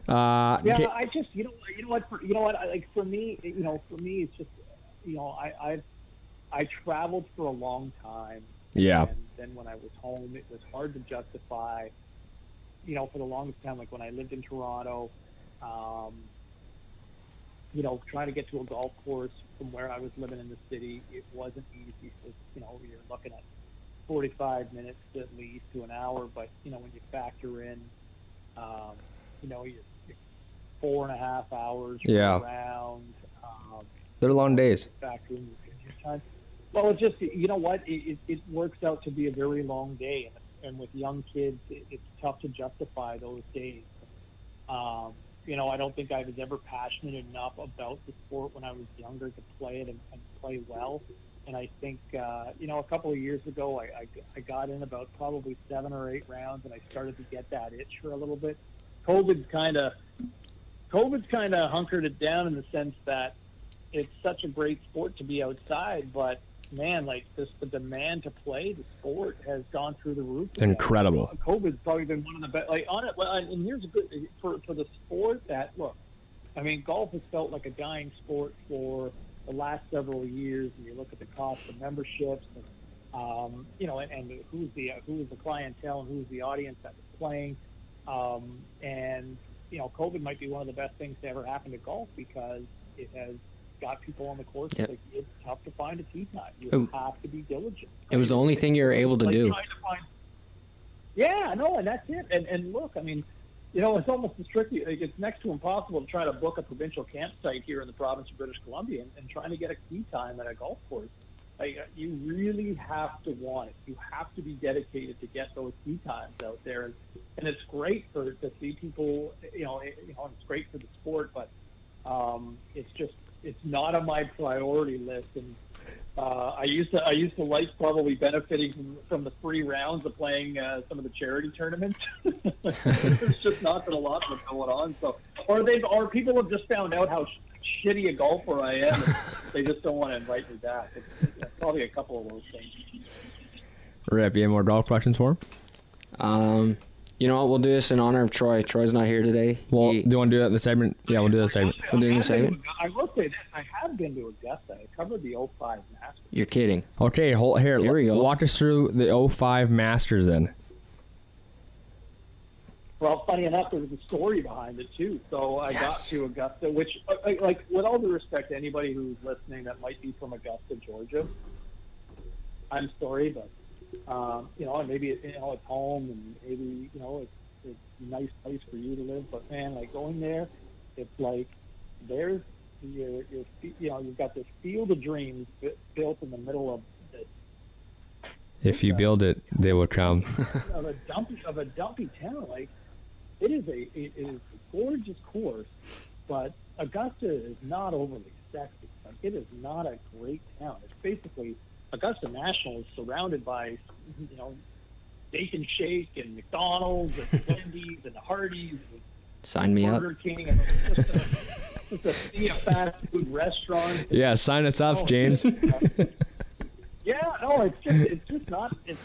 I just you know what for me it's just I traveled for a long time. Yeah. And then when I was home, it was hard to justify. For the longest time, like when I lived in Toronto, trying to get to a golf course from where I was living in the city, it wasn't easy. So, you're looking at 45 minutes at least to an hour. But when you factor in, you're 4.5 hours around. They're long days. Factor in your time. Well, it just, it works out to be a very long day. And with young kids, it's tough to justify those days. I don't think I was ever passionate enough about the sport when I was younger to play it and play well. And I think, a couple of years ago, I got in about probably 7 or 8 rounds, and I started to get that itch for a little bit. COVID's kind of hunkered it down in the sense that it's such a great sport to be outside, but man, like the demand to play the sport has gone through the roof. It's incredible. COVID's probably been one of the best. Like on it, and here's a good for the sport that look. I mean, golf has felt like a dying sport for the last several years, and you look at the cost of memberships, and and who's the clientele and who's the audience that was playing, and COVID might be one of the best things to ever happen to golf because it has got people on the course. Yep. Like, it's tough to find a tee time. You have to be diligent. It was the only thing you were able to do. Yeah, no, and that's it. And look, I mean, it's almost as tricky. Like, it's next to impossible to try to book a provincial campsite here in the province of British Columbia and trying to get a tee time at a golf course. Like, you really have to want it. You have to be dedicated to get those tee times out there. And it's great to see people, it's great for the sport, but it's not on my priority list. And I used to like probably benefiting from the free rounds of playing some of the charity tournaments. There's just not been a lot of them going on. So, or people have just found out how shitty a golfer I am. And they just don't want to invite me back. It's probably a couple of those things. Rip, you have more golf questions for him? You know what? We'll do this in honor of Troy. Troy's not here today. Well, do you want to do it in the segment? Yeah, we'll do the segment. We'll do the segment. I will say this. I have been to Augusta. I covered the 05 Masters. You're kidding. Okay, here we go. Walk us through the 05 Masters then. Well, funny enough, there was a story behind it, too. So I got to Augusta, which, like, with all due respect to anybody who's listening that might be from Augusta, Georgia, I'm sorry, but and maybe it's home, and maybe it's a nice place for you to live. But man, like going there, it's like there's you've got this field of dreams built in the middle of this. If you build it, they will come. of a dumpy town. Like it is a gorgeous course, but Augusta is not overly sexy. Like, it is not a great town. It's basically Augusta National is surrounded by, Steak and Shake and McDonald's and Wendy's and Hardee's. And sign me up. Burger King. And just a sea of fast food restaurants. Yeah, sign us up, James. Yeah, no, it's just not. It's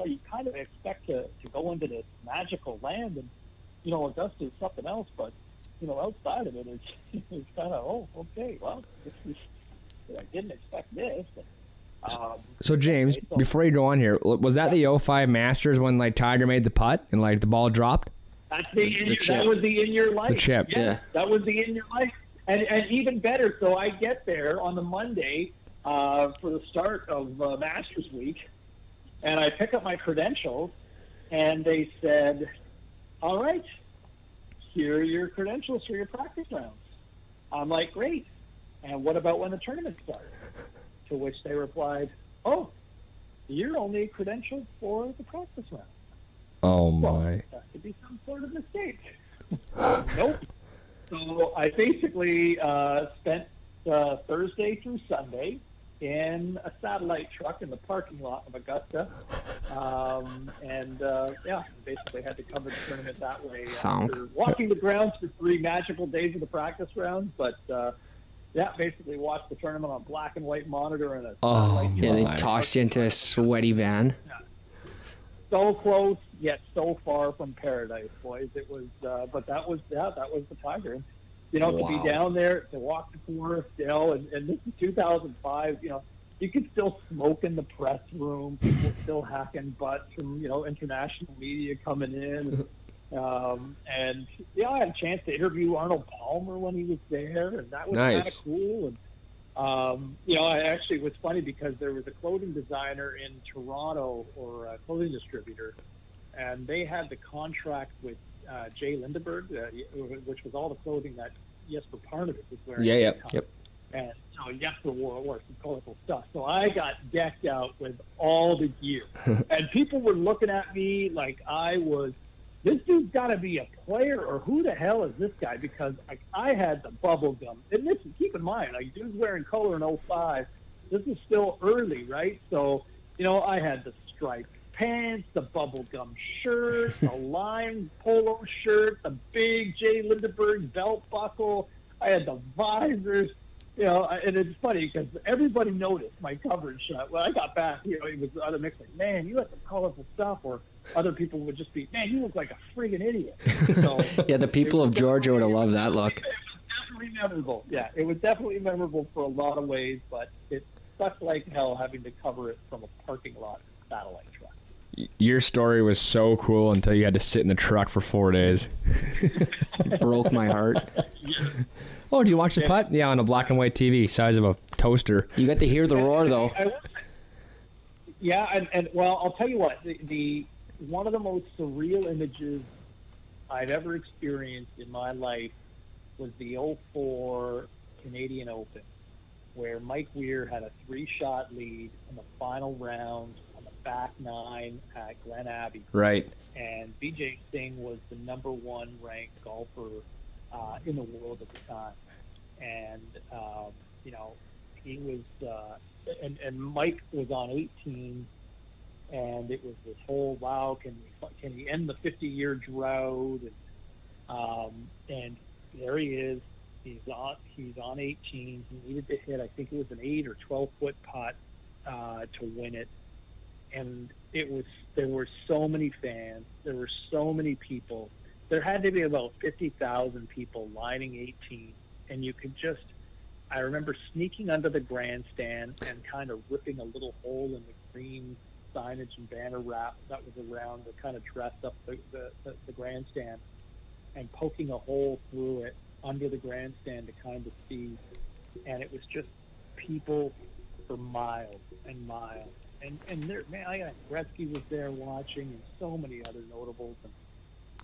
you kind of expect to go into this magical land, and Augusta is something else, but outside of it, it's kind of okay. Well, I didn't expect this. But, so James, before you go on here, was that the 05 Masters when like Tiger made the putt and like the ball dropped? That was the in your life. The chip, yeah. That was the in your life, and even better. So I get there on the Monday for the start of Masters Week, and I pick up my credentials, and they said, "All right, here are your credentials for your practice rounds." I'm like, "Great, and what about when the tournament starts?" To which they replied, "Oh, you're only credentialed for the practice round." Oh my! That could be some sort of mistake. Nope. So I basically spent Thursday through Sunday in a satellite truck in the parking lot of Augusta, basically had to cover the tournament that way. After walking the grounds for 3 magical days of the practice rounds, but. Basically watched the tournament on black and white monitor and they tossed you into a sweaty van. Yeah. So close, yet so far from paradise, boys. It was, but that was the Tiger. And, to be down there, to walk the course, and this is 2005. You could still smoke in the press room. People still hacking butts from international media coming in. I had a chance to interview Arnold Palmer when he was there, and that was nice. Kind of cool. And I actually it was funny because there was a clothing designer in Toronto or a clothing distributor, and they had the contract with Jay Lindeberg, which was all the clothing that Jesper Parnevik was wearing. Yep. And Jesper wore some colorful stuff. So I got decked out with all the gear, and people were looking at me like I was this dude's got to be a player, or who the hell is this guy? Because I had the bubble gum. And this, keep in mind, like, dude's wearing color in '05. This is still early, right? So, you know, I had the striped pants, the bubblegum shirt, the lime polo shirt, the big Jay Lindeberg belt buckle. I had the visors, you know, and it's funny because everybody noticed my coverage shot. When I got back, you know, it was other mix like, man, you had some colorful stuff, or other people would just be, man, you look like a friggin' idiot. So, yeah, the people of Georgia would have loved that look. It was definitely memorable. Yeah, it was definitely memorable for a lot of ways, but it sucked like hell having to cover it from a parking lot satellite truck. Your story was so cool until you had to sit in the truck for 4 days. Broke my heart. Oh, do you watch the putt? Yeah, on a black and white TV, size of a toaster. You got to hear the roar, though. Yeah, and well, I'll tell you what. The one of the most surreal images I've ever experienced in my life was the '04 Canadian Open, where Mike Weir had a 3-shot lead in the final round on the back nine at Glen Abbey. Right. And Vijay Singh was the #1 ranked golfer in the world at the time. And, you know, he was, and Mike was on 18, and it was this whole, wow, can he end the 50-year drought? And there he is. He's on 18. He needed to hit, I think it was an 8 or 12-foot putt to win it. And there were so many fans. There were so many people. There had to be about 50,000 people lining 18, and you could just. I remember sneaking under the grandstand and kind of ripping a little hole in the green signage and banner wrap that was around that kind of dressed up the grandstand, and poking a hole through it under the grandstand to kind of see, and it was just people for miles and miles. And there, man, Gretzky was there watching, and so many other notables. And,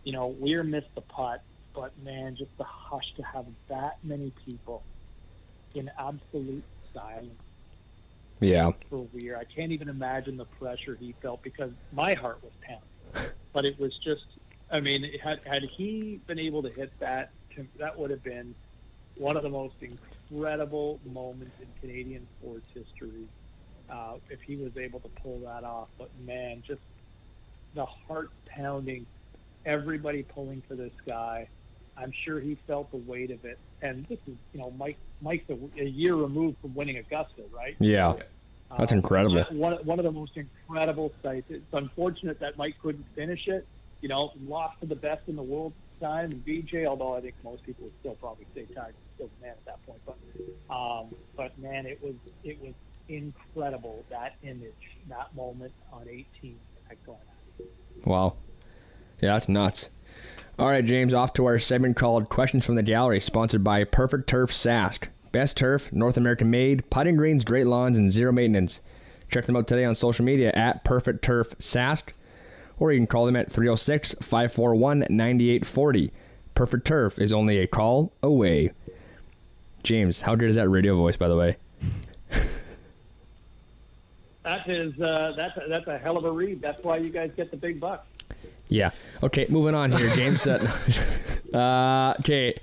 you know, Weir missed the putt, but man, just the hush to have that many people in absolute silence. Yeah. For Weir, I can't even imagine the pressure he felt, because my heart was pounding. But it was just, I mean, had he been able to hit that, that would have been one of the most incredible moments in Canadian sports history. If he was able to pull that off. But man, just the heart pounding, everybody pulling for this guy. I'm sure he felt the weight of it. And this is, you know, Mike's a year removed from winning Augusta, right? Yeah, that's incredible. One of the most incredible sights. It's unfortunate that Mike couldn't finish it. You know, lost to the best in the world at the time, and BJ, although I think most people would still probably say Tiger was still the man at that point. But man, it was incredible, that image, that moment on 18 at Glen Abbey. Wow. Yeah, that's nuts. All right, James, off to our segment called Questions from the Gallery, sponsored by Perfect Turf Sask. Best turf, North American made, putting greens, great lawns, and zero maintenance. Check them out today on social media at Perfect Turf Sask, or you can call them at 306-541-9840. Perfect Turf is only a call away. James, how good is that radio voice, by the way? That's a hell of a read. That's why you guys get the big bucks. Yeah. Okay, moving on here, James. Okay,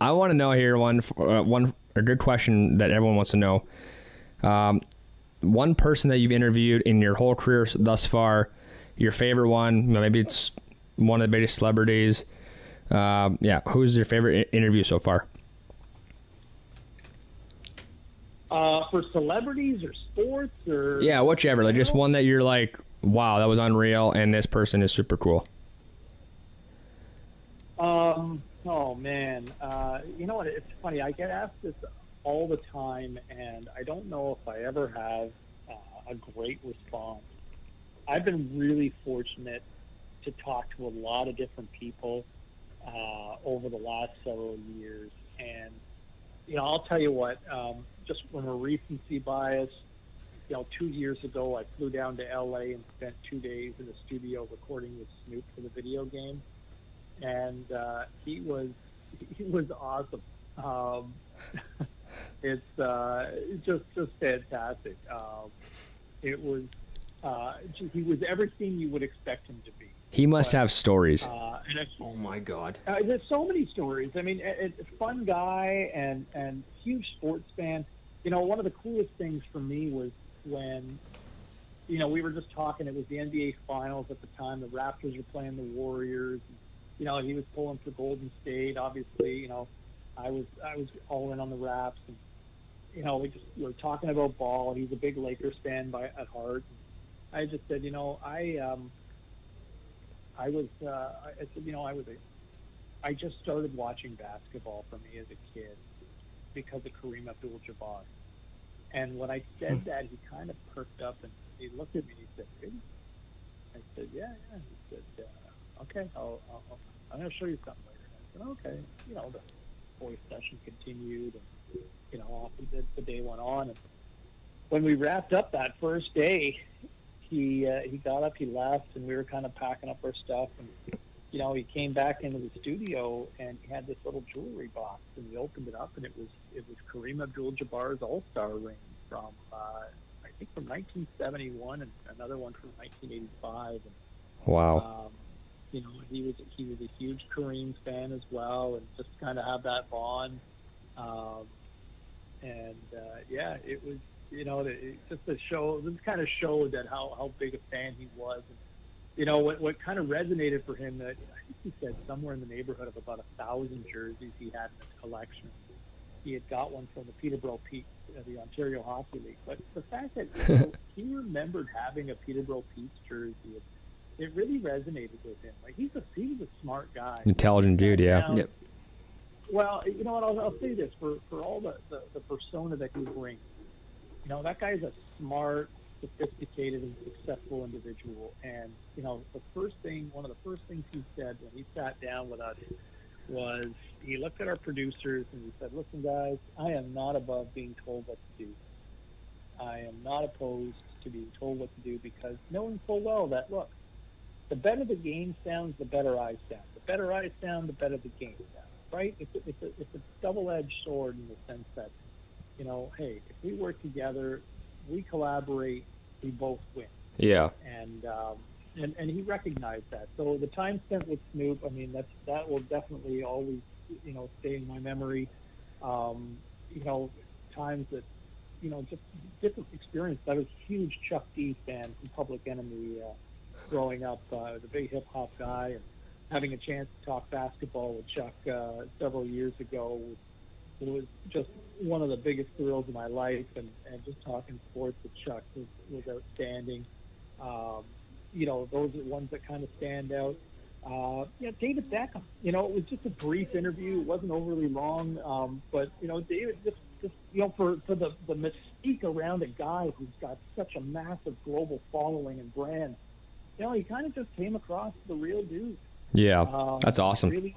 I want to know here a good question that everyone wants to know. One person that you've interviewed in your whole career thus far, your favorite one, maybe it's one of the biggest celebrities. Yeah, who's your favorite interview so far? For celebrities or sports or... Yeah, whichever. Like, just one that you're like, wow, that was unreal, and this person is super cool. Oh, man. You know what? It's funny. I get asked this all the time, and I don't know if I ever have a great response. I've been really fortunate to talk to a lot of different people over the last several years. And, you know, I'll tell you what, just from a recency bias, you know, 2 years ago, I flew down to L.A. and spent 2 days in the studio recording with Snoop for the video game. And he was awesome. It's just fantastic. It was he was everything you would expect him to be. He must have stories. Oh my God. There's so many stories. I mean, it's a fun guy and huge sports fan. You know, one of the coolest things for me was when, you know, we were just talking. It was the NBA Finals at the time. The Raptors were playing the Warriors. You know, he was pulling for Golden State. Obviously, you know, I was all in on the Raps. And, you know, we were talking about ball. He's a big Lakers fan at heart. I just said, you know, I said, you know, I just started watching basketball for me as a kid because of Kareem Abdul-Jabbar. And when I said that, he kind of perked up and he looked at me and he said, really? I said, yeah. He said, okay, I'm going to show you something later. And I said, okay. You know, the voice session continued and, you know, the day went on. And when we wrapped up that first day, he got up, he left, and we were kind of packing up our stuff. And, you know, he came back into the studio and he had this little jewelry box, and he opened it up, and it was Kareem Abdul-Jabbar's All-Star ring from I think from 1971, and another one from 1985. And, wow. You know, he was a huge Kareem fan as well, and just kind of have that bond. Yeah, it was. You know, just to show, this kind of showed that how big a fan he was. And, you know, what kind of resonated for him, that I think he said somewhere in the neighborhood of about 1,000 jerseys he had in his collection. He had got one from the Peterborough Petes, the Ontario Hockey League. But the fact that you know, he remembered having a Peterborough Petes jersey, it really resonated with him. Like, he was a smart guy. Intelligent dude, yeah. Now, yep. Well, you know what, I'll say this, for all the persona that he brings, you know, that guy's a smart, sophisticated, and successful individual. And, you know, one of the first things he said when he sat down with us was, he looked at our producers and he said, listen, guys, I am not above being told what to do. I am not opposed to being told what to do, because knowing full well that, look, the better the game sounds, the better I sound. The better I sound, the better the game sounds, right? It's a double-edged sword in the sense that, you know, hey, if we work together, we collaborate, we both win. Yeah. And he recognized that. So the time spent with Snoop, I mean, that will definitely always, you know, stay in my memory. You know, times that, you know, just different experience. I was a huge Chuck D fan from Public Enemy growing up. I was a big hip hop guy, and having a chance to talk basketball with Chuck several years ago was just one of the biggest thrills of my life, and just talking sports with Chuck was outstanding. You know, those are ones that kind of stand out. Yeah, David Beckham. You know, it was just a brief interview. It wasn't overly long, but you know, David just you know, for the mystique around a guy who's got such a massive global following and brand. You know, he kind of just came across the real dude. Yeah, that's awesome. Really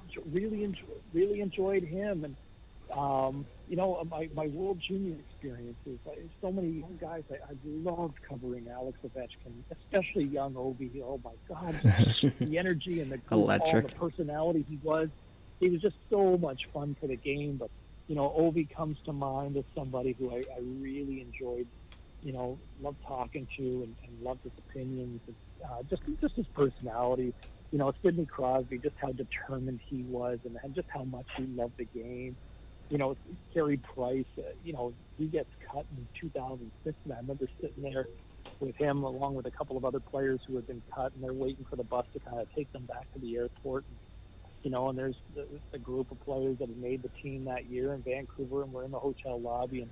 enjoyed him. And you know, my World Junior experiences, so many young guys, I loved covering Alex Ovechkin, especially young Ovi. Oh my God, the energy and the electric, the personality he was just so much fun for the game. But, you know, Ovi comes to mind as somebody who I really enjoyed, you know, loved talking to and loved his opinions, and, just his personality. You know, Sidney Crosby, just how determined he was, and just how much he loved the game. You know, Carey Price, you know, he gets cut in 2006, and I remember sitting there with him along with a couple of other players who had been cut, and they're waiting for the bus to kind of take them back to the airport. And, you know, and there's a group of players that had made the team that year in Vancouver, and we're in the hotel lobby, and,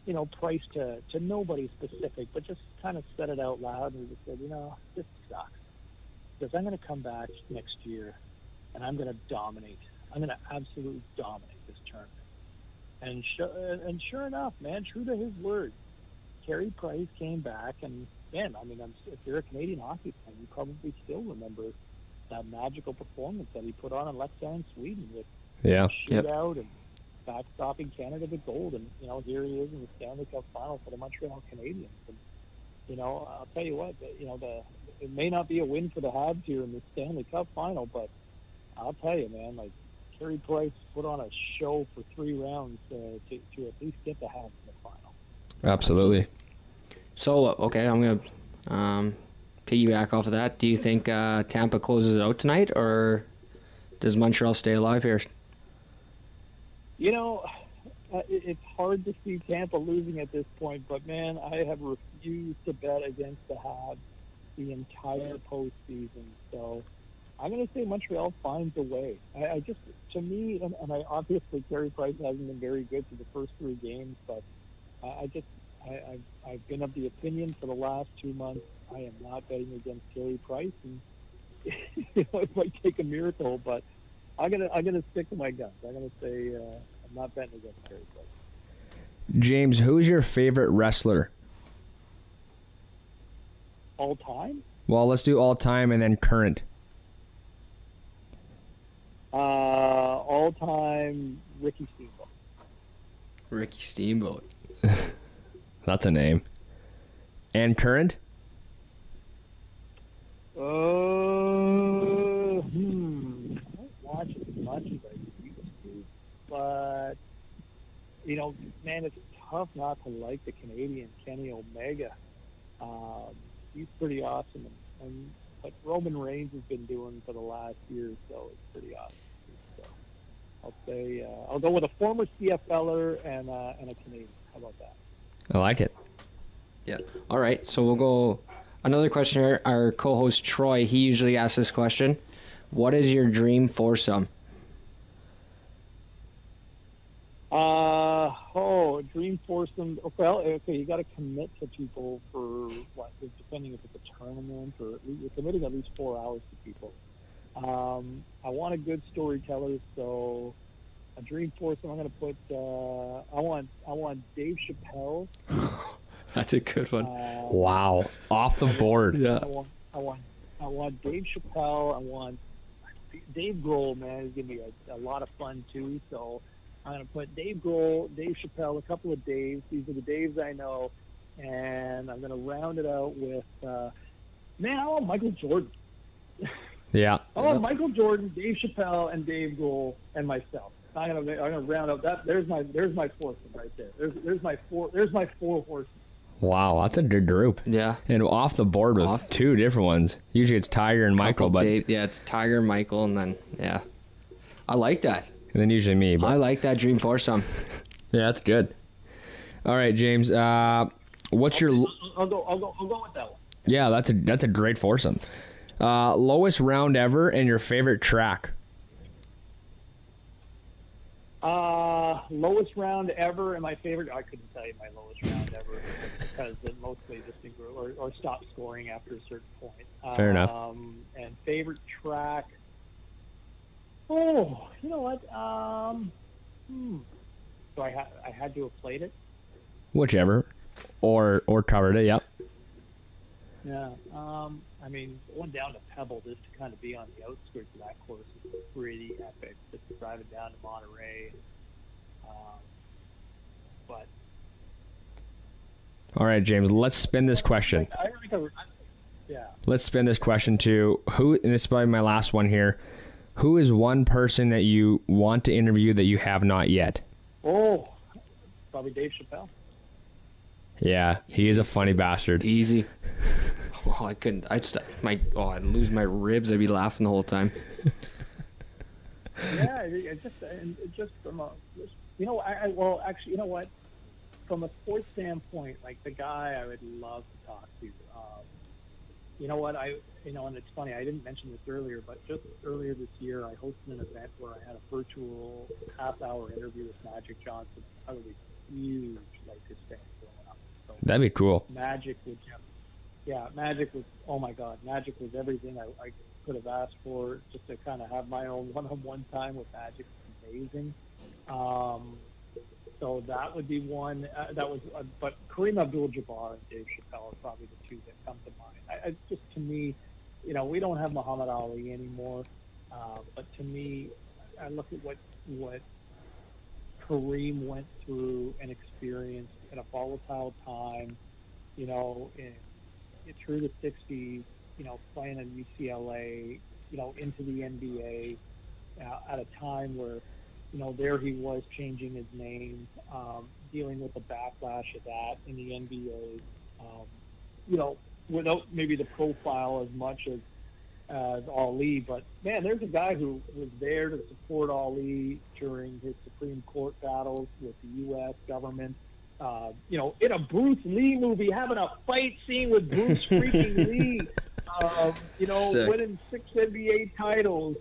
you know, Price to nobody specific, but just kind of said it out loud, and he just said, you know, this sucks, because I'm going to come back next year, and I'm going to dominate. I'm going to absolutely dominate this tournament. And sure enough, man, true to his word, Carey Price came back, and man, I mean, if you're a Canadian hockey fan, you probably still remember that magical performance that he put on in Leksand, Sweden, with shootout and backstopping Canada to gold. And, you know, here he is in the Stanley Cup final for the Montreal Canadiens. And, you know, I'll tell you what, you know, it may not be a win for the Habs here in the Stanley Cup final, but I'll tell you, man, like, Carey Price put on a show for 3 rounds to at least get the Habs in the final. Absolutely. So, okay, I'm going to piggyback off of that. Do you think Tampa closes it out tonight, or Does Montreal stay alive here? You know, it's hard to see Tampa losing at this point, but man, I have refused to bet against the Habs the entire postseason. So I'm going to say Montreal finds a way. I just, to me, and I obviously Carey Price hasn't been very good for the first 3 games, but I've been of the opinion for the last 2 months I am not betting against Carey Price, and it might take a miracle, but I'm gonna stick to my guns. I'm gonna say I'm not betting against Carey Price. James, who's your favorite wrestler? All time? Well, let's do all time and then current. All time, Ricky Steamboat. Ricky Steamboat. That's a name. And current? I don't watch as much as I used to, but you know, man, it's tough not to like the Canadian Kenny Omega. He's pretty awesome, and what Roman Reigns has been doing for the last year or so is pretty awesome. So I'll say I'll go with a former CFLer and a Canadian. How about that? I like it. Yeah. All right. So we'll go. Another question here. Our co-host Troy, he usually asks this question. What is your dream foursome? Dream foursome. Well, okay, you got to commit to people for what? Depending if it's a tournament or you're committing at least 4 hours to people. I want a good storyteller, so a dream foursome. I'm going to put. I want Dave Chappelle. That's a good one. Wow. Off the board. Yeah. I want Dave Chappelle. I want Dave Grohl, man. He's going to be a lot of fun, too. So I'm going to put Dave Grohl, Dave Chappelle, a couple of Daves. These are the Daves I know. And I'm going to round it out with, I want Michael Jordan. Yeah. I want Michael Jordan, Dave Chappelle, and Dave Grohl, and myself. I'm gonna round up that. There's my foursome right there. There's my four horses. Wow, that's a good group. Yeah. And off the board with 2 different ones. Usually it's Tiger and Michael, but Dave, yeah, it's Tiger, Michael, and then I like that. And then usually me. But I like that dream foursome. yeah, that's good. All right, James. What's your? I'll go with that one. Yeah, that's a great foursome. Lowest round ever and your favorite track. Lowest round ever, and my favorite. I couldn't tell you my lowest round ever because it mostly just or stopped scoring after a certain point. Fair enough. And favorite track. Oh, you know what? So I had to have played it. Whichever, or covered it. Yep. Yeah. I mean, going down to Pebble just to kind of be on the outskirts of that course is pretty epic. Just driving down to Monterey. But All right, James. Let's spin this question. Yeah. Let's spin this question to who. And this is probably my last one here. Who is one person that you want to interview that you have not yet? Oh, probably Dave Chappelle. Yeah, he is a funny bastard. Easy. Oh, I couldn't. I'd lose my ribs. I'd be laughing the whole time. Yeah, it just from a, you know, actually, you know what? From a sports standpoint, like the guy I would love to talk to. You know what? And it's funny. I didn't mention this earlier, but just earlier this year, I hosted an event where I had a virtual half-hour interview with Magic Johnson. I was a huge Lakers fan growing up. So That'd be cool. Magic was oh my God, Magic was everything I could have asked for. Just to kind of have my own one-on-one time with Magic was amazing. So that would be one. But Kareem Abdul-Jabbar and Dave Chappelle are probably the 2 that come to mind. Just to me, you know, we don't have Muhammad Ali anymore. But to me, I look at what Kareem went through and experienced in a volatile time. You know, through the 60s, you know, playing at UCLA, you know, into the NBA at a time where, you know, there he was changing his name, dealing with the backlash of that in the NBA, you know, without maybe the profile as much as Ali. But man, there's a guy who was there to support Ali during his Supreme Court battles with the U.S. government. In a Bruce Lee movie, having a fight scene with Bruce freaking Lee. Winning 6 NBA titles.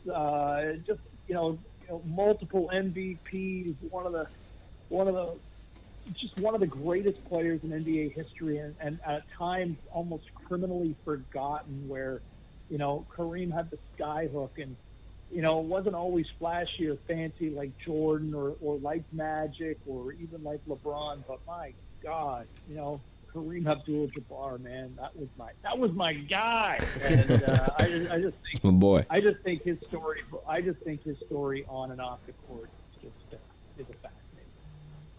Multiple MVPs. One of the greatest players in NBA history, and at times almost criminally forgotten. Where, Kareem had the sky hook, and it wasn't always flashy or fancy like Jordan or like Magic or even like LeBron. But my God, Kareem Abdul-Jabbar, man, that was my guy. And I just think, my boy. I just think his story on and off the court is fascinating.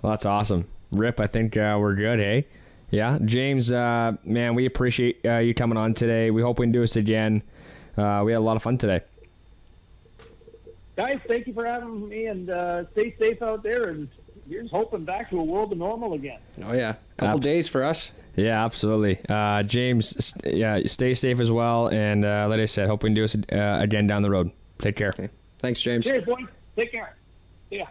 Well, that's awesome. Rip, I think we're good, hey? Yeah, James, man, we appreciate you coming on today. We hope we can do this again. We had a lot of fun today. Guys, thank you for having me, and stay safe out there. And here's hoping back to a world of normal again. Oh, yeah. Couple days for us. Yeah, absolutely. James, stay safe as well. And like I said, hope we can do this again down the road. Take care. Okay. Thanks, James. Cheers, boys. Take care. See ya.